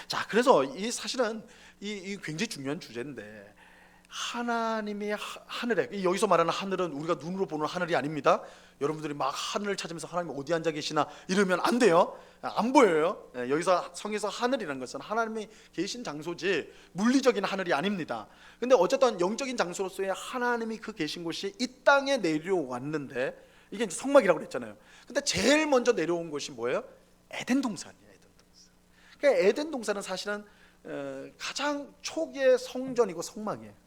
자, 그래서 이 사실은 이 굉장히 중요한 주제인데, 하나님이 하늘에, 여기서 말하는 하늘은 우리가 눈으로 보는 하늘이 아닙니다. 여러분들이 막 하늘을 찾으면서 하나님 어디 앉아 계시나 이러면 안 돼요. 안 보여요. 여기서 성에서 하늘이라는 것은 하나님이 계신 장소지 물리적인 하늘이 아닙니다. 근데 어쨌든 영적인 장소로서의 하나님이 그 계신 곳이 이 땅에 내려왔는데, 이게 이제 성막이라고 그랬잖아요. 근데 제일 먼저 내려온 곳이 뭐예요? 에덴 동산이에요. 에덴 동산. 그러니까 에덴 동산은 사실은 가장 초기의 성전이고 성막이에요.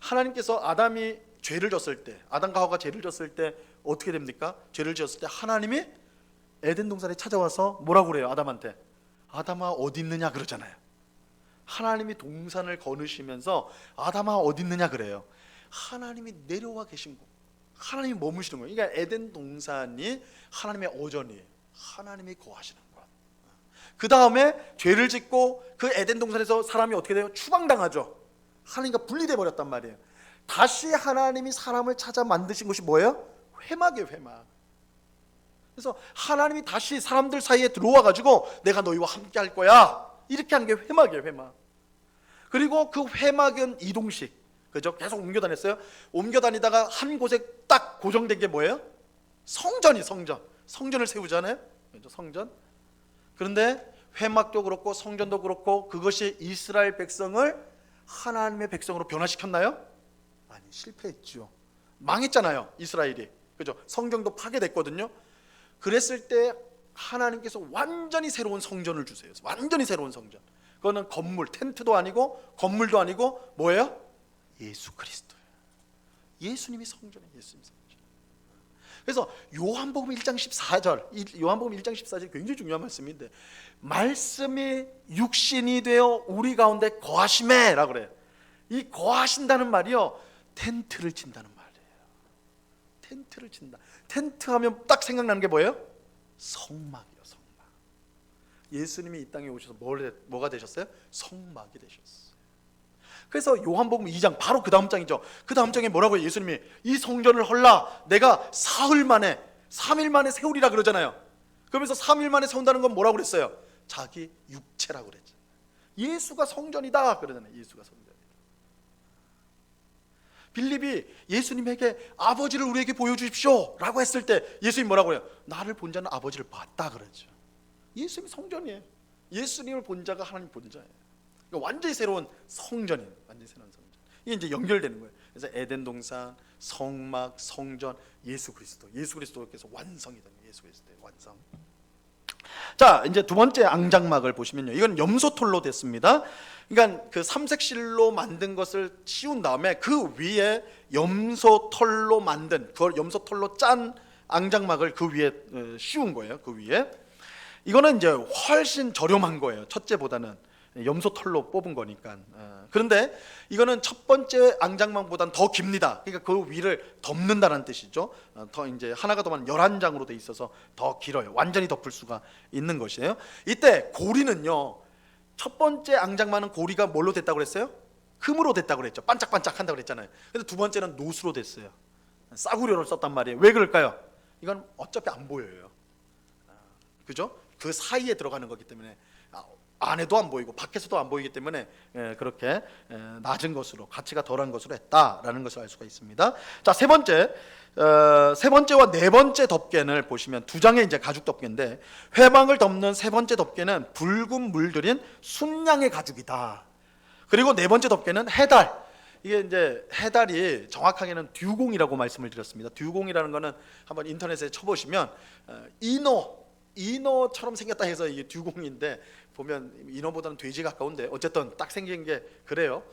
하나님께서 아담이 죄를 졌을 때, 아담과 하와가 죄를 졌을 때 어떻게 됩니까? 죄를 지었을 때 하나님이 에덴 동산에 찾아와서 뭐라고 그래요? 아담한테, 아담아 어디 있느냐 그러잖아요. 하나님이 동산을 거느시면서 아담아 어디 있느냐 그래요. 하나님이 내려와 계신 곳, 하나님이 머무시는 거예요. 그러니까 에덴 동산이 하나님의 어전이에요. 하나님이 거하시는 곳. 그 다음에 죄를 짓고 그 에덴 동산에서 사람이 어떻게 돼요? 추방당하죠. 하나님과 분리돼 버렸단 말이에요. 다시 하나님이 사람을 찾아 만드신 것이 뭐예요? 회막이에요. 회막. 그래서 하나님이 다시 사람들 사이에 들어와 가지고 내가 너희와 함께 할 거야, 이렇게 하는 게 회막이에요. 회막. 그리고 그 회막은 이동식, 그죠? 계속 옮겨 다녔어요. 옮겨 다니다가 한 곳에 딱 고정된 게 뭐예요? 성전을 세우잖아요. 그죠? 성전. 그런데 회막도 그렇고 성전도 그렇고 그것이 이스라엘 백성을 하나님의 백성으로 변화시켰나요? 아니, 실패했죠. 망했잖아요, 이스라엘이. 그죠? 성경도 파괴됐거든요. 그랬을 때 하나님께서 완전히 새로운 성전을 주세요. 완전히 새로운 성전. 그거는 건물, 텐트도 아니고 건물도 아니고 뭐예요? 예수 그리스도예요. 예수님이 성전이에요. 예수님이 성전. 그래서 요한복음 1장 14절, 요한복음 1장 14절 굉장히 중요한 말씀인데, 말씀이 육신이 되어 우리 가운데 거하심에 라고 그래요. 이 거하신다는 말이요, 텐트를 친다는 말이에요. 텐트를 친다. 텐트 하면 딱 생각나는 게 뭐예요? 성막이요. 성막. 예수님이 이 땅에 오셔서 뭐가 되셨어요? 성막이 되셨어요. 그래서 요한복음 2장 바로 그 다음 장이죠. 그 다음 장에 뭐라고 해요? 예수님이 이 성전을 헐라 내가 3일 만에 세우리라 그러잖아요. 그러면서 3일 만에 세운다는 건 뭐라고 그랬어요? 자기 육체라고 그랬죠. 예수가 성전이다 그러잖아요. 예수가 성전이다. 빌립이 예수님에게 아버지를 우리에게 보여주십시오 라고 했을 때 예수님 뭐라고 해요? 나를 본 자는 아버지를 봤다 그러죠. 예수님이 성전이에요. 예수님을 본 자가 하나님 본 자예요. 그러니까 완전히 새로운 성전이에요. 완전히 새로운 성전. 이게 이제 연결되는 거예요. 그래서 에덴 동산, 성막, 성전, 예수 그리스도께서 완성이 되는 거예요. 예수 그리스도의 완성. 자, 이제 두 번째 앙장막을 보시면요, 이건 염소털로 됐습니다. 그러니까 그 삼색실로 만든 것을 씌운 다음에 그 위에 염소털로 만든, 그걸 염소털로 짠 앙장막을 그 위에 씌운 거예요. 그 위에. 이거는 이제 훨씬 저렴한 거예요. 첫째보다는 염소털로 뽑은 거니까. 그런데 이거는 첫 번째 앙장막보다는 더 깁니다. 그러니까 그 위를 덮는다는 뜻이죠. 더 이제 하나가 더 많은 11장으로 돼 있어서 더 길어요. 완전히 덮을 수가 있는 것이에요. 이때 고리는요, 첫 번째 앙장막은 고리가 뭘로 됐다고 그랬어요? 금으로 됐다고 그랬죠. 반짝반짝 한다고 그랬잖아요. 근데 두 번째는 노수로 됐어요. 싸구려를 썼단 말이에요. 왜 그럴까요? 이건 어차피 안 보여요. 그죠? 그 사이에 들어가는 거기 때문에 안에도 안 보이고 밖에서도 안 보이기 때문에 그렇게 낮은 것으로, 가치가 덜한 것으로 했다라는 것을 알 수가 있습니다. 자, 세 번째와 네 번째 덮개를 보시면 두 장의 이제 가죽 덮개인데, 회막을 덮는 세 번째 덮개는 붉은 물들인 순양의 가죽이다. 그리고 네 번째 덮개는 해달. 이게 이제 해달이 정확하게는 듀공이라고 말씀을 드렸습니다. 듀공이라는 거는 한번 인터넷에 쳐보시면 인어처럼 생겼다 해서 이게 듀공인데, 보면 인어보다는 돼지 가까운데 어쨌든 딱 생긴 게 그래요.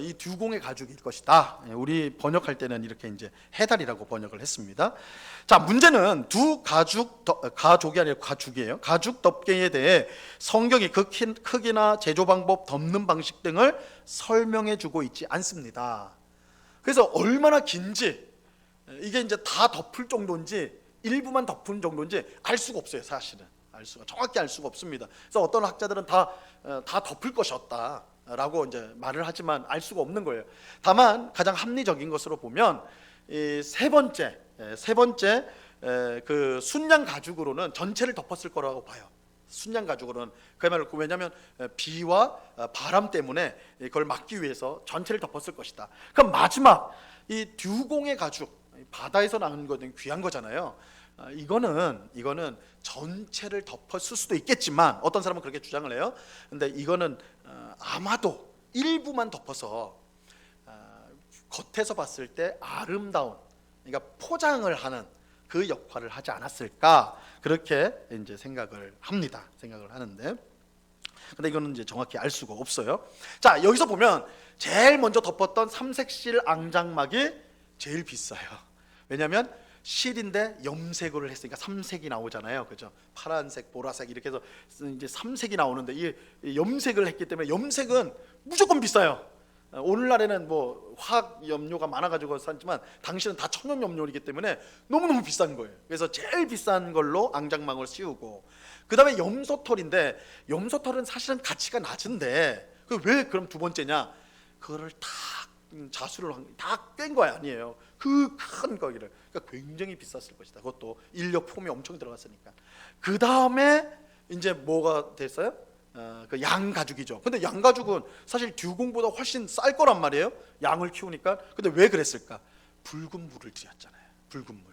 이 듀공의 가죽일 것이다. 우리 번역할 때는 이렇게 이제 해달이라고 번역을 했습니다. 자, 문제는 두 가족이 아니라 가죽이에요. 가죽 덮개에 대해 성경이 그 크기나 제조 방법, 덮는 방식 등을 설명해 주고 있지 않습니다. 그래서 얼마나 긴지, 이게 이제 다 덮을 정도인지 일부만 덮은 정도인지 알 수가 없어요. 사실은 정확히 알 수가 없습니다. 그래서 어떤 학자들은 다 덮을 것이었다라고 이제 말을 하지만 알 수가 없는 거예요. 다만 가장 합리적인 것으로 보면 이 세 번째 그 순양 가죽으로는 전체를 덮었을 거라고 봐요. 순양 가죽으로는. 그야말로 왜냐하면 비와 바람 때문에 그걸 막기 위해서 전체를 덮었을 것이다. 그럼 마지막 이 듀공의 가죽, 바다에서 나는 거는 귀한 거잖아요. 이거는 전체를 덮었을 수도 있겠지만, 어떤 사람은 그렇게 주장을 해요. 근데 이거는 아마도 일부만 덮어서 겉에서 봤을 때 아름다운, 그러니까 포장을 하는 그 역할을 하지 않았을까, 그렇게 이제 생각을 하는데, 근데 이거는 이제 정확히 알 수가 없어요. 자, 여기서 보면 제일 먼저 덮었던 삼색실 앙장막이 제일 비싸요. 왜냐하면 실인데 염색을 했으니까 삼색이 나오잖아요. 그죠? 파란색, 보라색 이렇게 해서 이제 삼색이 나오는데, 이 염색을 했기 때문에 염색은 무조건 비싸요. 오늘날에는 뭐 화학 염료가 많아가지고 샀지만 당시는 다 천연 염료이기 때문에 너무너무 비싼 거예요. 그래서 제일 비싼 걸로 앙장막을 씌우고, 그 다음에 염소털인데, 염소털은 사실은 가치가 낮은데 그 왜 그럼 두 번째냐? 그거를 다 자수를 다 꿰은 거 아니에요. 그 큰 거기를. 그러니까 굉장히 비쌌을 것이다. 그것도 인력 폼이 엄청 들어갔으니까. 그 다음에 이제 뭐가 됐어요? 그 양 가죽이죠. 근데 양 가죽은 사실 듀공보다 훨씬 쌀 거란 말이에요. 양을 키우니까. 근데 왜 그랬을까? 붉은 물을 들였잖아요. 붉은 물.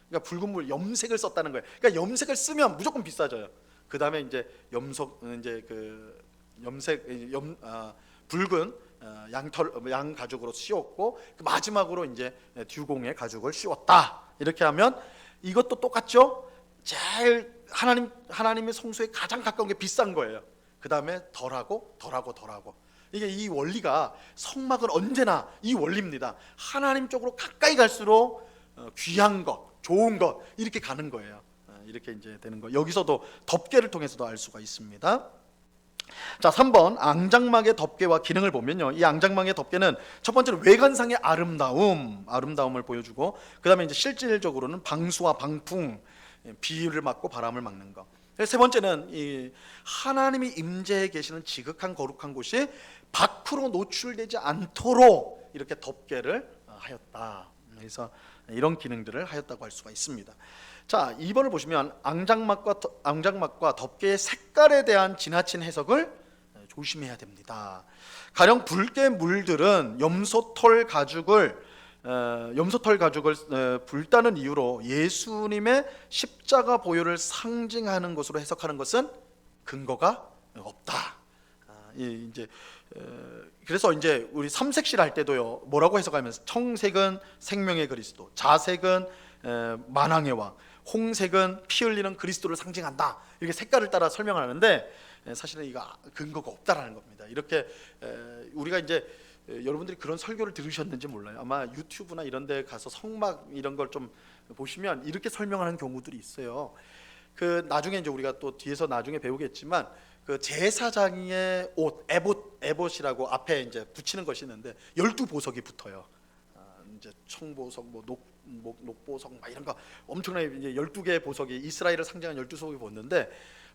그러니까 붉은 물, 염색을 썼다는 거예요. 그러니까 염색을 쓰면 무조건 비싸져요. 그 다음에 이제 붉은 양 가죽으로 씌웠고, 마지막으로 이제 듀공의 가죽을 씌웠다. 이렇게 하면 이것도 똑같죠. 제일 하나님의 성소에 가장 가까운 게 비싼 거예요. 그 다음에 덜하고. 이게 이 원리가, 성막은 언제나 이 원리입니다. 하나님 쪽으로 가까이 갈수록 귀한 것, 좋은 것, 이렇게 가는 거예요. 이렇게 이제 되는 거. 여기서도 덮개를 통해서도 알 수가 있습니다. 자, 3번 앙장막의 덮개와 기능을 보면요, 이 앙장막의 덮개는 첫 번째는 외관상의 아름다움을 보여주고, 그 다음에 이제 실질적으로는 방수와 방풍, 비를 막고 바람을 막는 것. 세 번째는 이 하나님이 임재해 계시는 지극한 거룩한 곳이 밖으로 노출되지 않도록 이렇게 덮개를 하였다. 그래서 이런 기능들을 하였다고 할 수가 있습니다. 자, 2번을 보시면 앙장막과 덮개의 색깔에 대한 지나친 해석을 조심해야 됩니다. 가령 붉게 물들은 염소털 가죽을 염소털 가죽을 불다는 이유로 예수님의 십자가 보혈을 상징하는 것으로 해석하는 것은 근거가 없다. 그래서 이제 우리 삼색실 할 때도요, 뭐라고 해석하면 청색은 생명의 그리스도, 자색은 만왕의 왕, 홍색은 피 흘리는 그리스도를 상징한다. 이렇게 색깔을 따라 설명하는데 사실은 이거 근거가 없다라는 겁니다. 이렇게 우리가 이제 여러분들이 그런 설교를 들으셨는지 몰라요. 아마 유튜브나 이런 데 가서 성막 이런 걸 좀 보시면 이렇게 설명하는 경우들이 있어요. 그 나중에 이제 우리가 또 뒤에서 나중에 배우겠지만 그 제사장의 옷, 에봇이라고 앞에 이제 붙이는 것이 있는데 12보석이 붙어요. 이제 청보석, 녹보석 막 이런 거 엄청나게 이제 12개의 보석이 이스라엘을 상징하는 12보석이 붙는데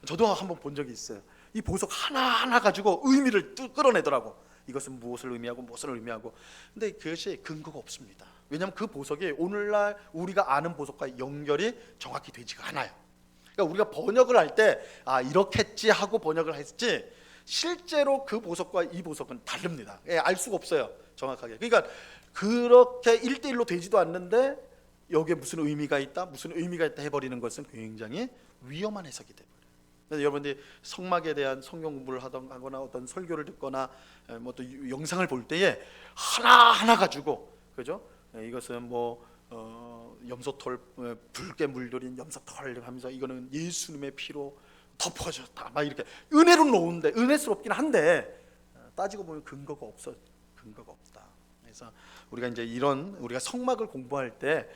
저도 한번 본 적이 있어요. 이 보석 하나하나 가지고 의미를 끌어내더라고. 이것은 무엇을 의미하고 무엇을 의미하고. 근데 그것이 근거가 없습니다. 왜냐하면 그 보석이 오늘날 우리가 아는 보석과 연결이 정확히 되지가 않아요. 그러니까 우리가 번역을 할 때 이렇겠지 하고 번역을 했지 실제로 그 보석과 이 보석은 다릅니다. 알 수가 없어요, 정확하게. 그러니까 그렇게 1대1로 되지도 않는데 여기에 무슨 의미가 있다 해버리는 것은 굉장히 위험한 해석이 돼버려요. 그래서 여러분들이 성막에 대한 성경 공부를 하거나 어떤 설교를 듣거나 뭐 또 영상을 볼 때에 하나하나 가지고, 그죠? 이것은 염소털, 붉게 물들인 염소털 하면서 이거는 예수님의 피로 덮어졌다 막 이렇게 은혜로 놓은데, 은혜스럽긴 한데 따지고 보면 근거가 없다. 그래서 우리가 이제 우리가 성막을 공부할 때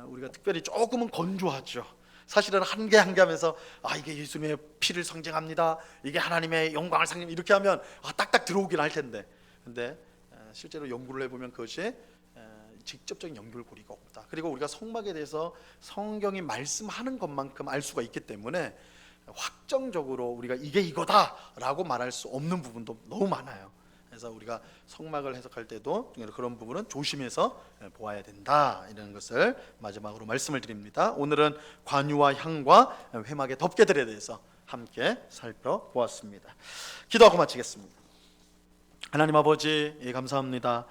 우리가 특별히 조금은 건조하죠. 사실은 한 개 한 개 하면서 이게 예수님의 피를 상징합니다, 이게 하나님의 영광을 상징, 이렇게 하면 딱딱 들어오긴 할 텐데, 근데 실제로 연구를 해보면 그것이 직접적인 연결고리가 없다. 그리고 우리가 성막에 대해서 성경이 말씀하는 것만큼 알 수가 있기 때문에 확정적으로 우리가 이게 이거다라고 말할 수 없는 부분도 너무 많아요. 그래서 우리가 성막을 해석할 때도 그런 부분은 조심해서 보아야 된다, 이런 것을 마지막으로 말씀을 드립니다. 오늘은 관유와 향과 회막의 덮개들에 대해서 함께 살펴보았습니다. 기도하고 마치겠습니다. 하나님 아버지, 감사합니다.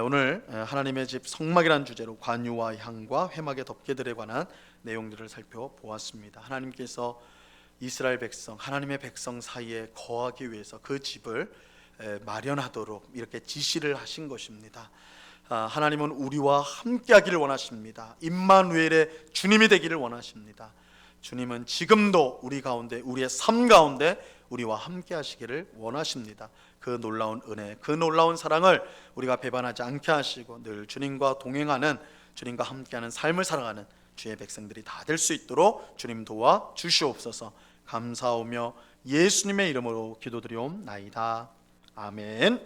오늘 하나님의 집 성막이라는 주제로 관유와 향과 회막의 덮개들에 관한 내용들을 살펴보았습니다. 하나님께서 이스라엘 백성, 하나님의 백성 사이에 거하기 위해서 그 집을 마련하도록 이렇게 지시를 하신 것입니다. 하나님은 우리와 함께하기를 원하십니다. 임마누엘의 주님이 되기를 원하십니다. 주님은 지금도 우리 가운데, 우리의 삶 가운데 우리와 함께 하시기를 원하십니다. 그 놀라운 은혜, 그 놀라운 사랑을 우리가 배반하지 않게 하시고 늘 주님과 동행하는, 주님과 함께하는 삶을 살아가는 주의 백성들이 다 될 수 있도록 주님 도와 주시옵소서. 감사하며 예수님의 이름으로 기도드리옵나이다. 아멘.